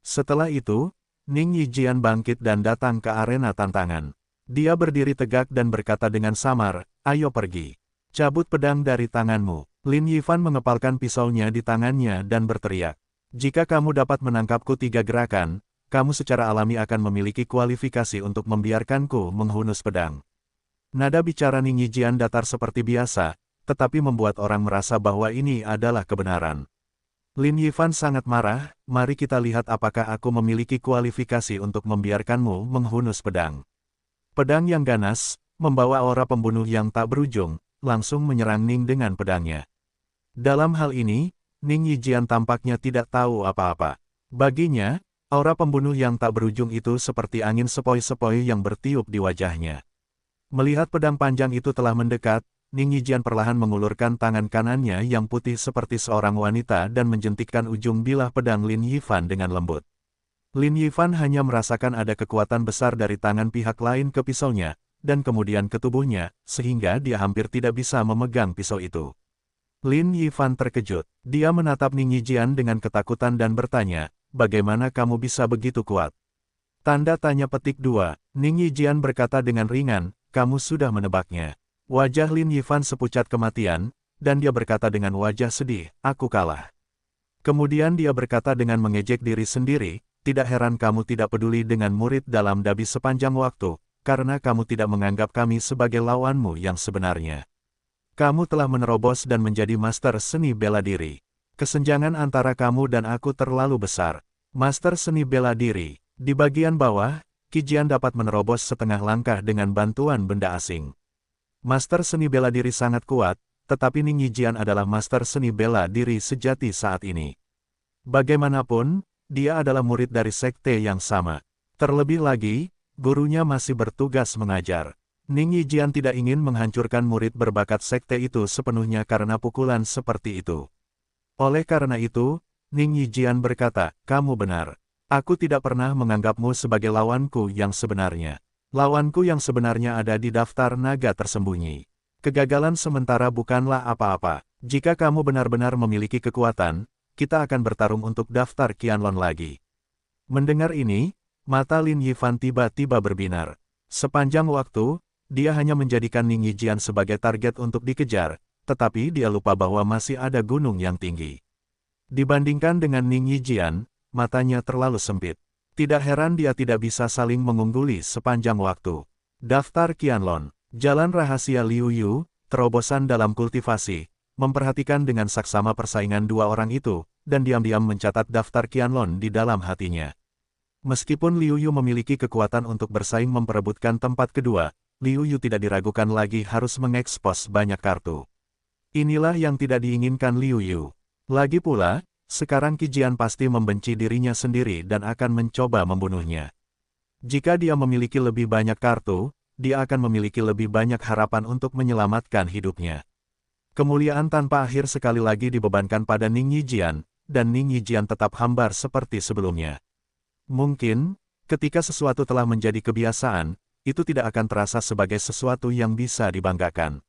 Setelah itu, Ning Yijian bangkit dan datang ke arena tantangan. Dia berdiri tegak dan berkata dengan samar, ayo pergi. Cabut pedang dari tanganmu. Lin Yifan mengepalkan pisaunya di tangannya dan berteriak. Jika kamu dapat menangkapku 3 gerakan, kamu secara alami akan memiliki kualifikasi untuk membiarkanku menghunus pedang. Nada bicara Ning Yijian datar seperti biasa, tetapi membuat orang merasa bahwa ini adalah kebenaran. Lin Yifan sangat marah, mari kita lihat apakah aku memiliki kualifikasi untuk membiarkanmu menghunus pedang. Pedang yang ganas, membawa aura pembunuh yang tak berujung, langsung menyerang Ning dengan pedangnya. Dalam hal ini, Ning Yijian tampaknya tidak tahu apa-apa. Baginya, aura pembunuh yang tak berujung itu seperti angin sepoi-sepoi yang bertiup di wajahnya. Melihat pedang panjang itu telah mendekat, Ning Yijian perlahan mengulurkan tangan kanannya yang putih seperti seorang wanita dan menjentikkan ujung bilah pedang Lin Yifan dengan lembut. Lin Yifan hanya merasakan ada kekuatan besar dari tangan pihak lain ke pisaunya, dan kemudian ke tubuhnya, sehingga dia hampir tidak bisa memegang pisau itu. Lin Yifan terkejut. Dia menatap Ning Yijian dengan ketakutan dan bertanya, bagaimana kamu bisa begitu kuat? Tanda tanya petik 2. Ning Yijian berkata dengan ringan, kamu sudah menebaknya. Wajah Lin Yifan sepucat kematian, dan dia berkata dengan wajah sedih, aku kalah. Kemudian dia berkata dengan mengejek diri sendiri, tidak heran kamu tidak peduli dengan murid dalam dabi sepanjang waktu, karena kamu tidak menganggap kami sebagai lawanmu yang sebenarnya. Kamu telah menerobos dan menjadi master seni bela diri. Kesenjangan antara kamu dan aku terlalu besar. Master seni bela diri. Di bagian bawah, Qijian dapat menerobos setengah langkah dengan bantuan benda asing. Master seni bela diri sangat kuat, tetapi Ning Yijian adalah master seni bela diri sejati saat ini. Bagaimanapun, dia adalah murid dari sekte yang sama. Terlebih lagi, gurunya masih bertugas mengajar. Ning Yijian tidak ingin menghancurkan murid berbakat sekte itu sepenuhnya karena pukulan seperti itu. Oleh karena itu, Ning Yijian berkata, kamu benar. Aku tidak pernah menganggapmu sebagai lawanku yang sebenarnya. Lawanku yang sebenarnya ada di daftar naga tersembunyi. Kegagalan sementara bukanlah apa-apa. Jika kamu benar-benar memiliki kekuatan, kita akan bertarung untuk daftar Qianlong lagi. Mendengar ini, mata Lin Yifan tiba-tiba berbinar. Sepanjang waktu, dia hanya menjadikan Ning Yijian sebagai target untuk dikejar, tetapi dia lupa bahwa masih ada gunung yang tinggi. Dibandingkan dengan Ning Yijian, matanya terlalu sempit. Tidak heran dia tidak bisa saling mengungguli sepanjang waktu. Daftar Qianlong, jalan rahasia Liu Yu, terobosan dalam kultivasi, memperhatikan dengan saksama persaingan dua orang itu, dan diam-diam mencatat daftar Qianlong di dalam hatinya. Meskipun Liu Yu memiliki kekuatan untuk bersaing memperebutkan tempat kedua, Liu Yu tidak diragukan lagi harus mengekspos banyak kartu. Inilah yang tidak diinginkan Liu Yu. Lagi pula, sekarang Qijian pasti membenci dirinya sendiri dan akan mencoba membunuhnya. Jika dia memiliki lebih banyak kartu, dia akan memiliki lebih banyak harapan untuk menyelamatkan hidupnya. Kemuliaan tanpa akhir sekali lagi dibebankan pada Ning Yijian, dan Ning Yijian tetap hambar seperti sebelumnya. Mungkin, ketika sesuatu telah menjadi kebiasaan, itu tidak akan terasa sebagai sesuatu yang bisa dibanggakan.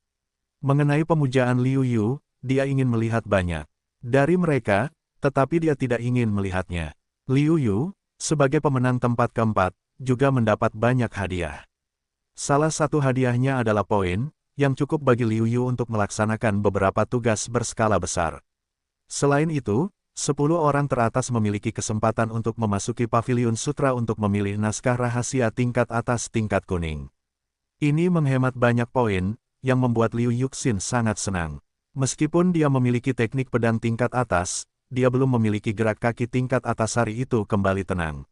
Mengenai pemujaan Liu Yu, dia ingin melihat banyak dari mereka, tetapi dia tidak ingin melihatnya. Liu Yu, sebagai pemenang tempat keempat, juga mendapat banyak hadiah. Salah satu hadiahnya adalah poin, yang cukup bagi Liu Yu untuk melaksanakan beberapa tugas berskala besar. Selain itu, 10 orang teratas memiliki kesempatan untuk memasuki Paviliun Sutra untuk memilih naskah rahasia tingkat atas tingkat kuning. Ini menghemat banyak poin, yang membuat Liu Yuxin sangat senang. Meskipun dia memiliki teknik pedang tingkat atas, dia belum memiliki gerak kaki tingkat atas hari itu kembali tenang.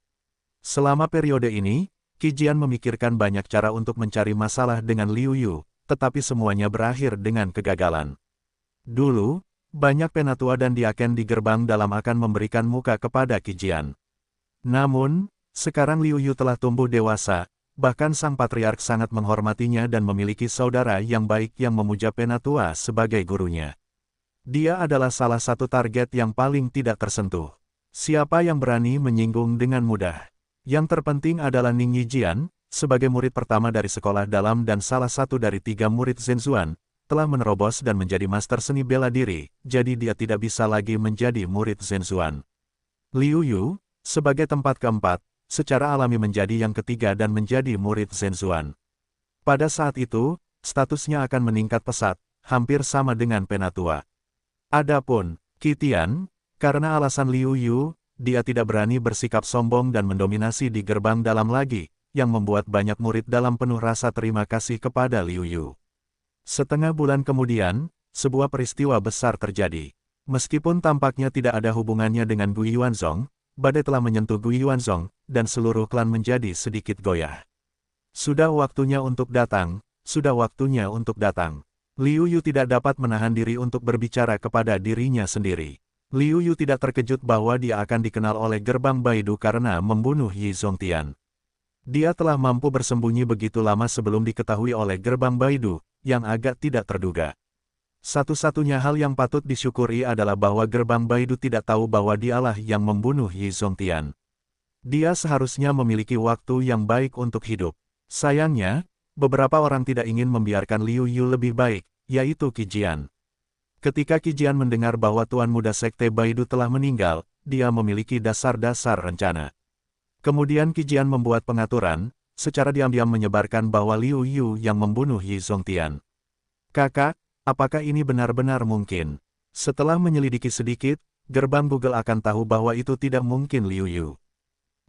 Selama periode ini, Qi Jian memikirkan banyak cara untuk mencari masalah dengan Liu Yu, tetapi semuanya berakhir dengan kegagalan. Dulu, banyak penatua dan diaken di gerbang dalam akan memberikan muka kepada Qi Jian. Namun, sekarang Liu Yu telah tumbuh dewasa, bahkan sang patriark sangat menghormatinya dan memiliki saudara yang baik yang memuja penatua sebagai gurunya. Dia adalah salah satu target yang paling tidak tersentuh. Siapa yang berani menyinggung dengan mudah? Yang terpenting adalah Ning Yijian, sebagai murid pertama dari sekolah dalam dan salah satu dari 3 murid Zhenzuan, telah menerobos dan menjadi master seni bela diri, jadi dia tidak bisa lagi menjadi murid Zhenzuan. Liu Yu, sebagai tempat keempat, secara alami menjadi yang ketiga dan menjadi murid Zhenzuan. Pada saat itu, statusnya akan meningkat pesat, hampir sama dengan penatua. Adapun Qi Tian, karena alasan Liu Yu, dia tidak berani bersikap sombong dan mendominasi di gerbang dalam lagi, yang membuat banyak murid dalam penuh rasa terima kasih kepada Liu Yu. Setengah bulan kemudian, sebuah peristiwa besar terjadi. Meskipun tampaknya tidak ada hubungannya dengan Gu Yuanzong, badai telah menyentuh Gu Yuanzong, dan seluruh klan menjadi sedikit goyah. Sudah waktunya untuk datang, sudah waktunya untuk datang. Liu Yu tidak dapat menahan diri untuk berbicara kepada dirinya sendiri. Liu Yu tidak terkejut bahwa dia akan dikenal oleh gerbang Baidu karena membunuh Yi Zongtian. Dia telah mampu bersembunyi begitu lama sebelum diketahui oleh gerbang Baidu, yang agak tidak terduga. Satu-satunya hal yang patut disyukuri adalah bahwa gerbang Baidu tidak tahu bahwa dialah yang membunuh Yi Zongtian. Dia seharusnya memiliki waktu yang baik untuk hidup. Sayangnya, beberapa orang tidak ingin membiarkan Liu Yu lebih baik, yaitu Qi Jian. Ketika Qi Jian mendengar bahwa Tuan Muda Sekte Baidu telah meninggal, dia memiliki dasar-dasar rencana. Kemudian Qi Jian membuat pengaturan, secara diam-diam menyebarkan bahwa Liu Yu yang membunuh Yi Zongtian. Kakak, apakah ini benar-benar mungkin? Setelah menyelidiki sedikit, gerbang Google akan tahu bahwa itu tidak mungkin Liu Yu.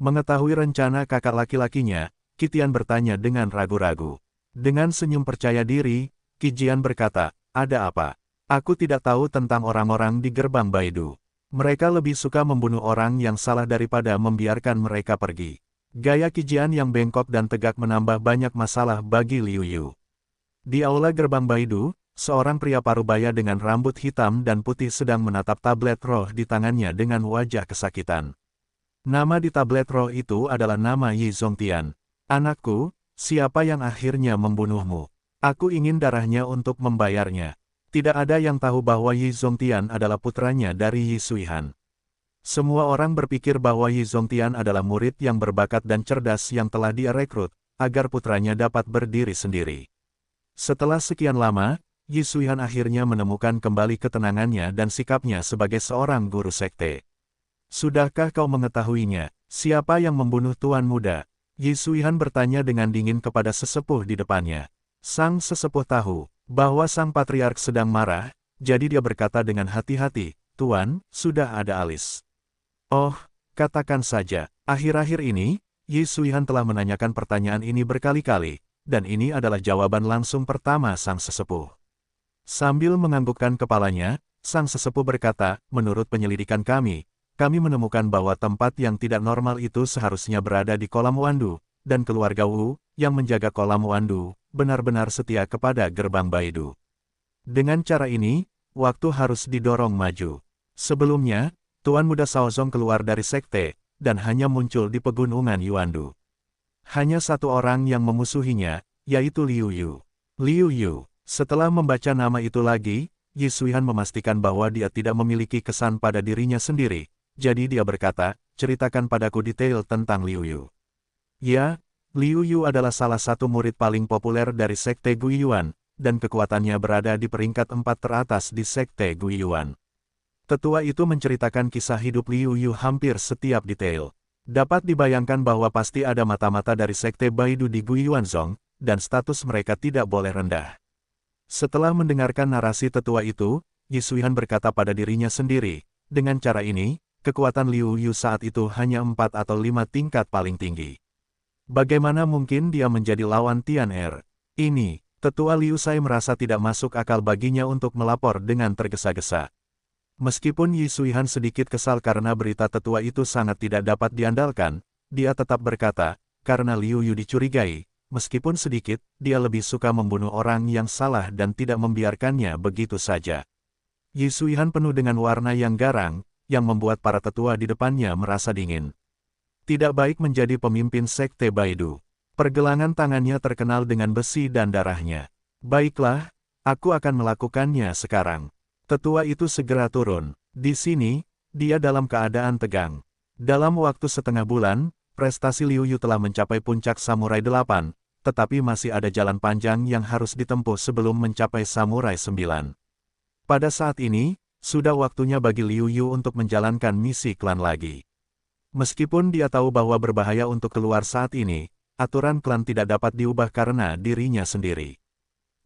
Mengetahui rencana kakak laki-lakinya, Qi Tian bertanya dengan ragu-ragu. Dengan senyum percaya diri, Qi Jian berkata, ada apa? Aku tidak tahu tentang orang-orang di gerbang Baidu. Mereka lebih suka membunuh orang yang salah daripada membiarkan mereka pergi. Gaya Qi Jian yang bengkok dan tegak menambah banyak masalah bagi Liu Yu. Di aula gerbang Baidu, seorang pria parubaya dengan rambut hitam dan putih sedang menatap tablet roh di tangannya dengan wajah kesakitan. Nama di tablet roh itu adalah nama Yi Zongtian. Anakku, siapa yang akhirnya membunuhmu? Aku ingin darahnya untuk membayarnya. Tidak ada yang tahu bahwa Yi Zongtian adalah putranya dari Yi Suihan. Semua orang berpikir bahwa Yi Zongtian adalah murid yang berbakat dan cerdas yang telah dia rekrut, agar putranya dapat berdiri sendiri. Setelah sekian lama, Yi Suihan akhirnya menemukan kembali ketenangannya dan sikapnya sebagai seorang guru sekte. Sudahkah kau mengetahuinya, siapa yang membunuh Tuan Muda? Yi Suihan bertanya dengan dingin kepada sesepuh di depannya. Sang sesepuh tahu bahwa sang patriark sedang marah, jadi dia berkata dengan hati-hati, Tuan, sudah ada alis. Oh, katakan saja, akhir-akhir ini, Yi Suihan telah menanyakan pertanyaan ini berkali-kali, dan ini adalah jawaban langsung pertama sang sesepuh. Sambil menganggukkan kepalanya, sang sesepuh berkata, menurut penyelidikan kami menemukan bahwa tempat yang tidak normal itu seharusnya berada di kolam Wandu, dan keluarga Wu, yang menjaga kolam Wandu, benar-benar setia kepada gerbang Baidu. Dengan cara ini, waktu harus didorong maju. Sebelumnya, Tuan Muda Shaozong keluar dari sekte, dan hanya muncul di pegunungan Yuandu. Hanya satu orang yang memusuhinya, yaitu Liu Yu. Liu Yu. Setelah membaca nama itu lagi, Yi Suihan memastikan bahwa dia tidak memiliki kesan pada dirinya sendiri, jadi dia berkata, ceritakan padaku detail tentang Liu Yu. Ya, Liu Yu adalah salah satu murid paling populer dari Sekte Guiyuan, dan kekuatannya berada di peringkat 4 teratas di Sekte Guiyuan. Tetua itu menceritakan kisah hidup Liu Yu hampir setiap detail. Dapat dibayangkan bahwa pasti ada mata-mata dari Sekte Baidu di Guiyuanzong, dan status mereka tidak boleh rendah. Setelah mendengarkan narasi tetua itu, Yi Suihan berkata pada dirinya sendiri, dengan cara ini, kekuatan Liu Yu saat itu hanya 4 atau 5 tingkat paling tinggi. Bagaimana mungkin dia menjadi lawan Tian Er? Ini, tetua Liu Sai merasa tidak masuk akal baginya untuk melapor dengan tergesa-gesa. Meskipun Yi Suihan sedikit kesal karena berita tetua itu sangat tidak dapat diandalkan, dia tetap berkata, karena Liu Yu dicurigai, meskipun sedikit, dia lebih suka membunuh orang yang salah dan tidak membiarkannya begitu saja. Yi Suihan penuh dengan warna yang garang, yang membuat para tetua di depannya merasa dingin. Tidak baik menjadi pemimpin Sekte Baidu. Pergelangan tangannya terkenal dengan besi dan darahnya. Baiklah, aku akan melakukannya sekarang. Tetua itu segera turun. Di sini, dia dalam keadaan tegang. Dalam waktu setengah bulan, prestasi Liu Yu telah mencapai puncak Samurai 8, tetapi masih ada jalan panjang yang harus ditempuh sebelum mencapai Samurai 9. Pada saat ini, sudah waktunya bagi Liu Yu untuk menjalankan misi klan lagi. Meskipun dia tahu bahwa berbahaya untuk keluar saat ini, aturan klan tidak dapat diubah karena dirinya sendiri.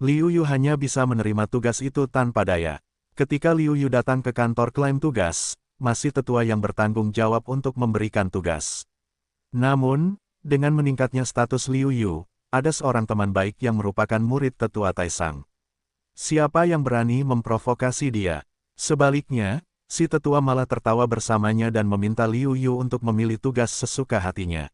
Liu Yu hanya bisa menerima tugas itu tanpa daya. Ketika Liu Yu datang ke kantor klaim tugas, masih tetua yang bertanggung jawab untuk memberikan tugas. Namun, dengan meningkatnya status Liu Yu, ada seorang teman baik yang merupakan murid tetua Taisang. Siapa yang berani memprovokasi dia? Sebaliknya, si tetua malah tertawa bersamanya dan meminta Liu Yu untuk memilih tugas sesuka hatinya.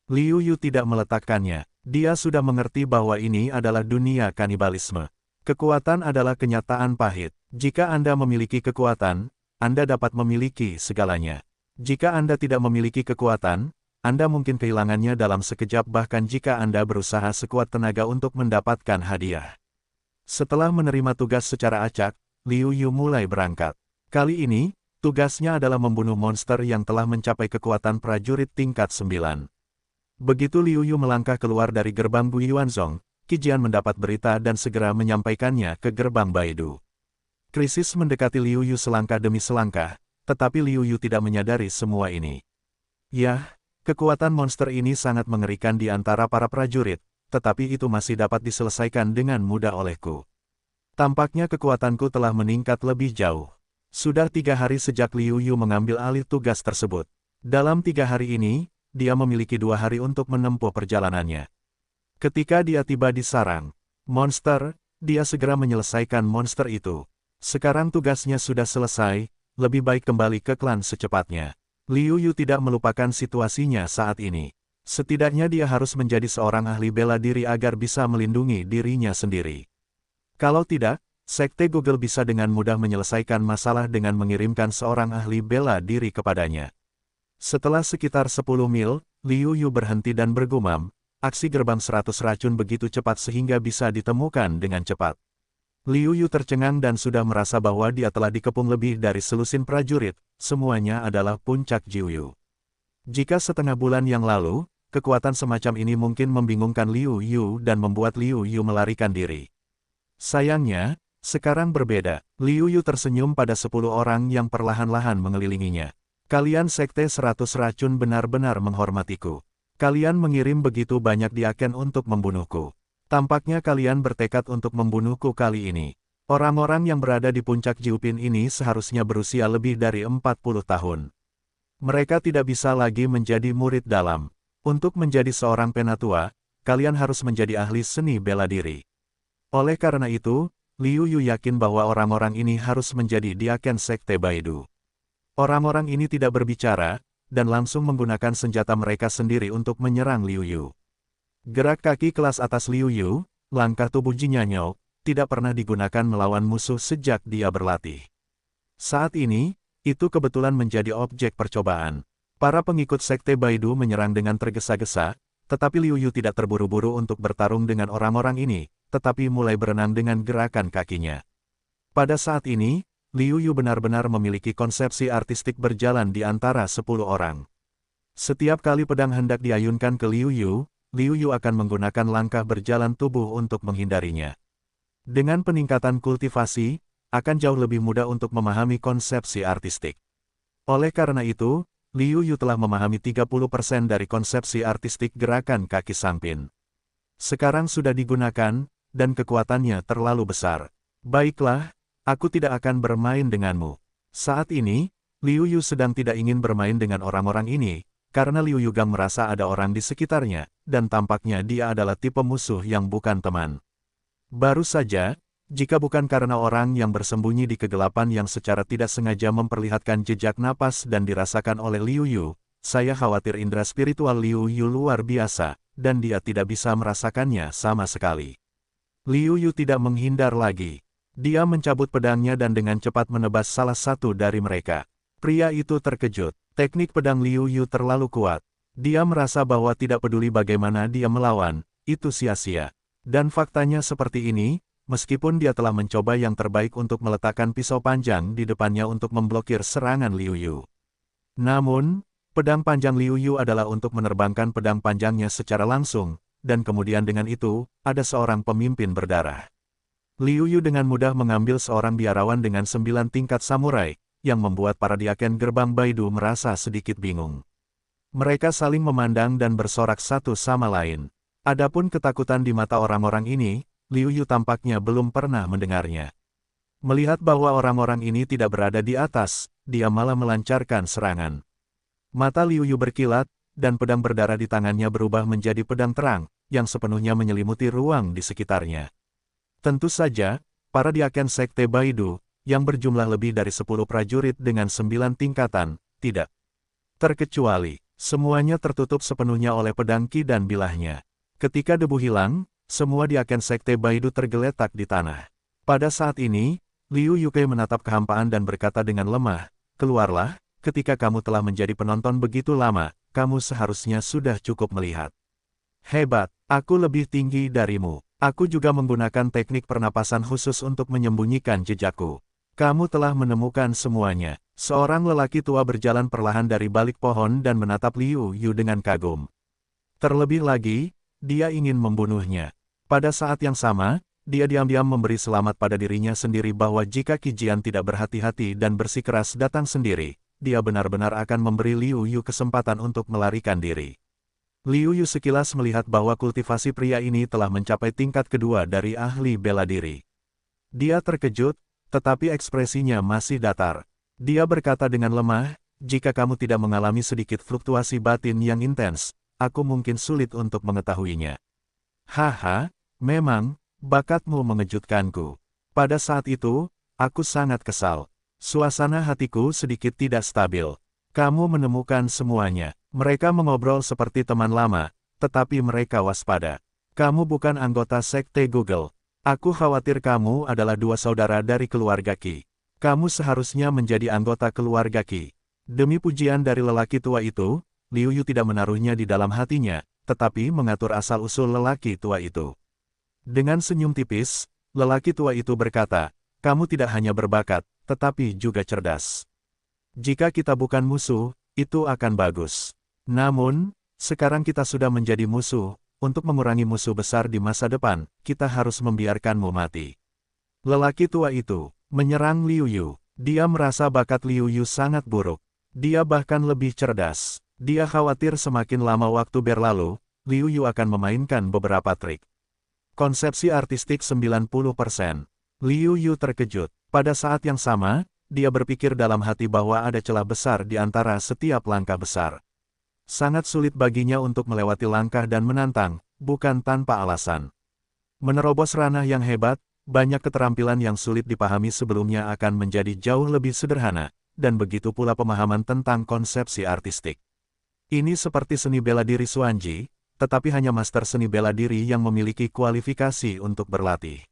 Liu Yu tidak meletakkannya. Dia sudah mengerti bahwa ini adalah dunia kanibalisme. Kekuatan adalah kenyataan pahit. Jika Anda memiliki kekuatan, Anda dapat memiliki segalanya. Jika Anda tidak memiliki kekuatan, Anda mungkin kehilangannya dalam sekejap bahkan jika Anda berusaha sekuat tenaga untuk mendapatkan hadiah. Setelah menerima tugas secara acak, Liu Yu mulai berangkat. Kali ini, tugasnya adalah membunuh monster yang telah mencapai kekuatan prajurit tingkat 9. Begitu Liu Yu melangkah keluar dari gerbang Guiyuanzong, Qi Jian mendapat berita dan segera menyampaikannya ke gerbang Baidu. Krisis mendekati Liu Yu selangkah demi selangkah, tetapi Liu Yu tidak menyadari semua ini. Yah, kekuatan monster ini sangat mengerikan di antara para prajurit, tetapi itu masih dapat diselesaikan dengan mudah olehku. Tampaknya kekuatanku telah meningkat lebih jauh. Sudah 3 hari sejak Liu Yu mengambil alih tugas tersebut. Dalam 3 hari ini, dia memiliki 2 hari untuk menempuh perjalanannya. Ketika dia tiba di sarang monster, dia segera menyelesaikan monster itu. Sekarang tugasnya sudah selesai, lebih baik kembali ke klan secepatnya. Liu Yu tidak melupakan situasinya saat ini. Setidaknya dia harus menjadi seorang ahli bela diri agar bisa melindungi dirinya sendiri. Kalau tidak, Sekte Google bisa dengan mudah menyelesaikan masalah dengan mengirimkan seorang ahli bela diri kepadanya. Setelah sekitar 10 mil, Liu Yu berhenti dan bergumam, aksi gerbang 100 racun begitu cepat sehingga bisa ditemukan dengan cepat. Liu Yu tercengang dan sudah merasa bahwa dia telah dikepung lebih dari selusin prajurit, semuanya adalah puncak Jiuyu. Jika setengah bulan yang lalu, kekuatan semacam ini mungkin membingungkan Liu Yu dan membuat Liu Yu melarikan diri. Sayangnya, sekarang berbeda. Liu Yu tersenyum pada 10 orang yang perlahan-lahan mengelilinginya. Kalian Sekte 100 racun benar-benar menghormatiku. Kalian mengirim begitu banyak diaken untuk membunuhku. Tampaknya kalian bertekad untuk membunuhku kali ini. Orang-orang yang berada di puncak Jiupin ini seharusnya berusia lebih dari 40 tahun. Mereka tidak bisa lagi menjadi murid dalam. Untuk menjadi seorang penatua, kalian harus menjadi ahli seni bela diri. Oleh karena itu, Liu Yu yakin bahwa orang-orang ini harus menjadi diaken Sekte Baidu. Orang-orang ini tidak berbicara, dan langsung menggunakan senjata mereka sendiri untuk menyerang Liu Yu. Gerak kaki kelas atas Liu Yu, langkah tubuh Jinyanyou, tidak pernah digunakan melawan musuh sejak dia berlatih. Saat ini, itu kebetulan menjadi objek percobaan. Para pengikut Sekte Baidu menyerang dengan tergesa-gesa, tetapi Liu Yu tidak terburu-buru untuk bertarung dengan orang-orang ini, tetapi mulai berenang dengan gerakan kakinya. Pada saat ini, Liu Yu benar-benar memiliki konsepsi artistik berjalan di antara 10 orang. Setiap kali pedang hendak diayunkan ke Liu Yu akan menggunakan langkah berjalan tubuh untuk menghindarinya. Dengan peningkatan kultivasi, akan jauh lebih mudah untuk memahami konsepsi artistik. Oleh karena itu, Liu Yu telah memahami 30% dari konsepsi artistik gerakan kaki Sangpin. Sekarang sudah digunakan, dan kekuatannya terlalu besar. Baiklah, aku tidak akan bermain denganmu. Saat ini, Liu Yu sedang tidak ingin bermain dengan orang-orang ini, karena Liu Yugang merasa ada orang di sekitarnya, dan tampaknya dia adalah tipe musuh yang bukan teman. Baru saja, jika bukan karena orang yang bersembunyi di kegelapan yang secara tidak sengaja memperlihatkan jejak napas dan dirasakan oleh Liu Yu, saya khawatir indera spiritual Liu Yu luar biasa, dan dia tidak bisa merasakannya sama sekali. Liu Yu tidak menghindar lagi. Dia mencabut pedangnya dan dengan cepat menebas salah satu dari mereka. Pria itu terkejut. Teknik pedang Liu Yu terlalu kuat. Dia merasa bahwa tidak peduli bagaimana dia melawan, itu sia-sia. Dan faktanya seperti ini, meskipun dia telah mencoba yang terbaik untuk meletakkan pisau panjang di depannya untuk memblokir serangan Liu Yu. Namun, pedang panjang Liu Yu adalah untuk menerbangkan pedang panjangnya secara langsung, dan kemudian dengan itu, ada seorang pemimpin berdarah. Liu Yu dengan mudah mengambil seorang biarawan dengan 9 tingkat samurai, yang membuat para diaken gerbang Baidu merasa sedikit bingung. Mereka saling memandang dan bersorak satu sama lain. Adapun ketakutan di mata orang-orang ini, Liu Yu tampaknya belum pernah mendengarnya. Melihat bahwa orang-orang ini tidak berada di atas, dia malah melancarkan serangan. Mata Liu Yu berkilat, dan pedang berdarah di tangannya berubah menjadi pedang terang, yang sepenuhnya menyelimuti ruang di sekitarnya. Tentu saja, para diaken sekte Baidu, yang berjumlah lebih dari 10 prajurit dengan 9 tingkatan, tidak terkecuali, semuanya tertutup sepenuhnya oleh pedang Qi dan bilahnya. Ketika debu hilang, semua diaken sekte Baidu tergeletak di tanah. Pada saat ini, Liu Yuke menatap kehampaan dan berkata dengan lemah, "Keluarlah, ketika kamu telah menjadi penonton begitu lama, kamu seharusnya sudah cukup melihat. Hebat, aku lebih tinggi darimu. Aku juga menggunakan teknik pernapasan khusus untuk menyembunyikan jejakku. Kamu telah menemukan semuanya." Seorang lelaki tua berjalan perlahan dari balik pohon dan menatap Liu Yu dengan kagum. Terlebih lagi, dia ingin membunuhnya. Pada saat yang sama, dia diam-diam memberi selamat pada dirinya sendiri bahwa jika Qi Jian tidak berhati-hati dan bersikeras datang sendiri, dia benar-benar akan memberi Liu Yu kesempatan untuk melarikan diri. Liu Yu sekilas melihat bahwa kultivasi pria ini telah mencapai tingkat kedua dari ahli bela diri. Dia terkejut, tetapi ekspresinya masih datar. Dia berkata dengan lemah, "Jika kamu tidak mengalami sedikit fluktuasi batin yang intens, aku mungkin sulit untuk mengetahuinya." "Haha, memang, bakatmu mengejutkanku." Pada saat itu, aku sangat kesal. Suasana hatiku sedikit tidak stabil. Kamu menemukan semuanya. Mereka mengobrol seperti teman lama, tetapi mereka waspada. Kamu bukan anggota sekte Google. Aku khawatir kamu adalah dua saudara dari keluarga Qi. Kamu seharusnya menjadi anggota keluarga Qi. Demi pujian dari lelaki tua itu, Liu Yu tidak menaruhnya di dalam hatinya, tetapi mengatur asal-usul lelaki tua itu. Dengan senyum tipis, lelaki tua itu berkata, "Kamu tidak hanya berbakat, tetapi juga cerdas. Jika kita bukan musuh, itu akan bagus. Namun, sekarang kita sudah menjadi musuh, untuk mengurangi musuh besar di masa depan, kita harus membiarkanmu mati." Lelaki tua itu menyerang Liu Yu. Dia merasa bakat Liu Yu sangat buruk. Dia bahkan lebih cerdas. Dia khawatir semakin lama waktu berlalu, Liu Yu akan memainkan beberapa trik. Konsepsi artistik 90%. Liu Yu terkejut. Pada saat yang sama, dia berpikir dalam hati bahwa ada celah besar di antara setiap langkah besar. Sangat sulit baginya untuk melewati langkah dan menantang, bukan tanpa alasan. Menerobos ranah yang hebat, banyak keterampilan yang sulit dipahami sebelumnya akan menjadi jauh lebih sederhana, dan begitu pula pemahaman tentang konsepsi artistik. Ini seperti seni bela diri Xuanji, tetapi hanya master seni bela diri yang memiliki kualifikasi untuk berlatih.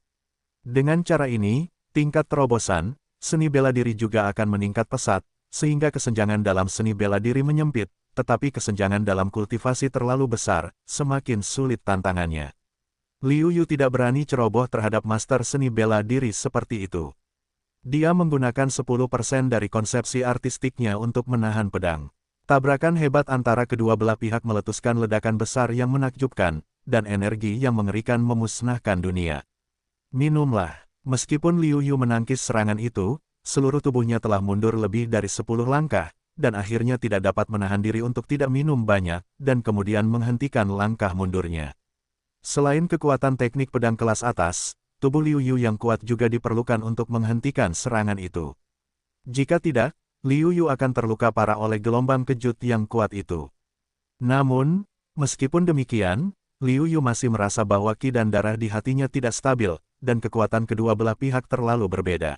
Dengan cara ini, tingkat terobosan, seni bela diri juga akan meningkat pesat, sehingga kesenjangan dalam seni bela diri menyempit, tetapi kesenjangan dalam kultivasi terlalu besar, semakin sulit tantangannya. Liu Yu tidak berani ceroboh terhadap master seni bela diri seperti itu. Dia menggunakan 10% dari konsepsi artistiknya untuk menahan pedang. Tabrakan hebat antara kedua belah pihak meletuskan ledakan besar yang menakjubkan, dan energi yang mengerikan memusnahkan dunia. Minumlah. Meskipun Liu Yu menangkis serangan itu, seluruh tubuhnya telah mundur lebih dari 10 langkah, dan akhirnya tidak dapat menahan diri untuk tidak minum banyak, dan kemudian menghentikan langkah mundurnya. Selain kekuatan teknik pedang kelas atas, tubuh Liu Yu yang kuat juga diperlukan untuk menghentikan serangan itu. Jika tidak, Liu Yu akan terluka parah oleh gelombang kejut yang kuat itu. Namun, meskipun demikian, Liu Yu masih merasa bahwa ki dan darah di hatinya tidak stabil, dan kekuatan kedua belah pihak terlalu berbeda.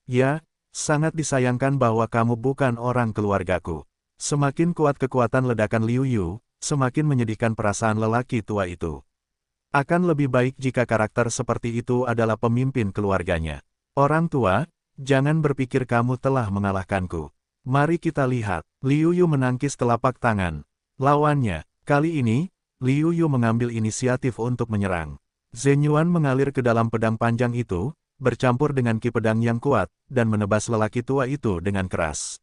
Ya, sangat disayangkan bahwa kamu bukan orang keluargaku. Semakin kuat kekuatan ledakan Liu Yu, semakin menyedihkan perasaan lelaki tua itu. Akan lebih baik jika karakter seperti itu adalah pemimpin keluarganya. Orang tua, jangan berpikir kamu telah mengalahkanku. Mari kita lihat. Liu Yu menangkis telapak tangan. Lawannya, kali ini, Liu Yu mengambil inisiatif untuk menyerang. Zhen Yuan mengalir ke dalam pedang panjang itu, bercampur dengan ki pedang yang kuat, dan menebas lelaki tua itu dengan keras.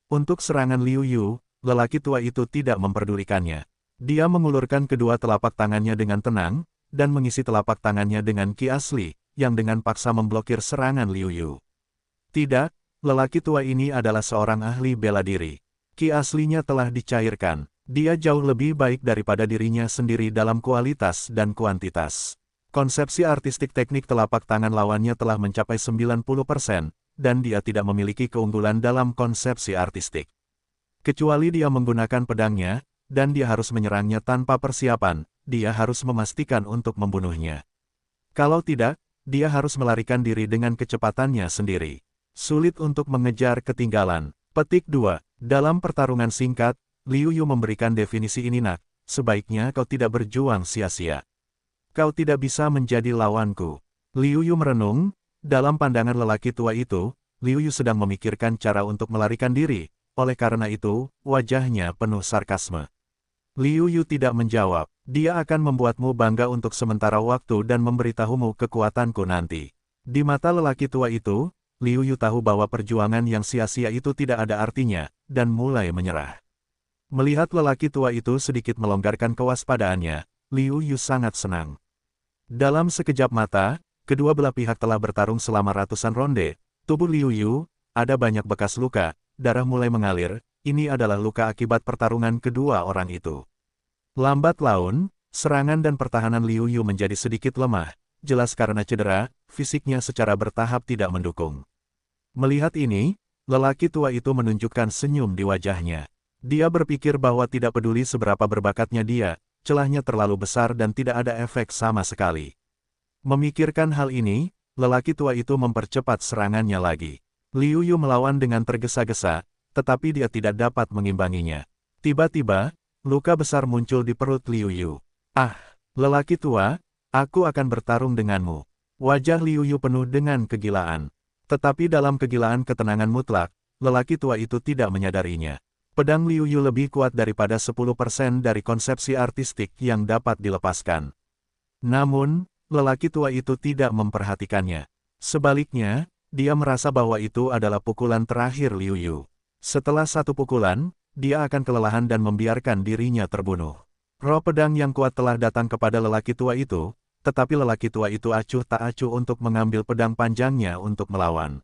Untuk serangan Liu Yu, lelaki tua itu tidak memperdulikannya. Dia mengulurkan kedua telapak tangannya dengan tenang, dan mengisi telapak tangannya dengan ki asli, yang dengan paksa memblokir serangan Liu Yu. Tidak, lelaki tua ini adalah seorang ahli bela diri. Ki aslinya telah dicairkan. Dia jauh lebih baik daripada dirinya sendiri dalam kualitas dan kuantitas. Konsepsi artistik teknik telapak tangan lawannya telah mencapai 90%, dan dia tidak memiliki keunggulan dalam konsepsi artistik. Kecuali dia menggunakan pedangnya, dan dia harus menyerangnya tanpa persiapan, dia harus memastikan untuk membunuhnya. Kalau tidak, dia harus melarikan diri dengan kecepatannya sendiri. Sulit untuk mengejar ketinggalan. Petik 2. Dalam pertarungan singkat, Liu Yu memberikan definisi ini nak, sebaiknya kau tidak berjuang sia-sia. Kau tidak bisa menjadi lawanku. Liu Yu merenung, dalam pandangan lelaki tua itu, Liu Yu sedang memikirkan cara untuk melarikan diri, oleh karena itu, wajahnya penuh sarkasme. Liu Yu tidak menjawab, dia akan membuatmu bangga untuk sementara waktu dan memberitahumu kekuatanku nanti. Di mata lelaki tua itu, Liu Yu tahu bahwa perjuangan yang sia-sia itu tidak ada artinya, dan mulai menyerah. Melihat lelaki tua itu sedikit melonggarkan kewaspadaannya, Liu Yu sangat senang. Dalam sekejap mata, kedua belah pihak telah bertarung selama ratusan ronde. Tubuh Liu Yu, ada banyak bekas luka, darah mulai mengalir, ini adalah luka akibat pertarungan kedua orang itu. Lambat laun, serangan dan pertahanan Liu Yu menjadi sedikit lemah, jelas karena cedera, fisiknya secara bertahap tidak mendukung. Melihat ini, lelaki tua itu menunjukkan senyum di wajahnya. Dia berpikir bahwa tidak peduli seberapa berbakatnya dia, celahnya terlalu besar dan tidak ada efek sama sekali. Memikirkan hal ini, lelaki tua itu mempercepat serangannya lagi. Liu Yu melawan dengan tergesa-gesa, tetapi dia tidak dapat mengimbanginya. Tiba-tiba, luka besar muncul di perut Liu Yu. Ah, lelaki tua, aku akan bertarung denganmu. Wajah Liu Yu penuh dengan kegilaan. Tetapi dalam kegilaan ketenangan mutlak, lelaki tua itu tidak menyadarinya. Pedang Liu Yu lebih kuat daripada 10% dari konsepsi artistik yang dapat dilepaskan. Namun, lelaki tua itu tidak memperhatikannya. Sebaliknya, dia merasa bahwa itu adalah pukulan terakhir Liu Yu. Setelah satu pukulan, dia akan kelelahan dan membiarkan dirinya terbunuh. Roh pedang yang kuat telah datang kepada lelaki tua itu, tetapi lelaki tua itu acuh tak acuh untuk mengambil pedang panjangnya untuk melawan.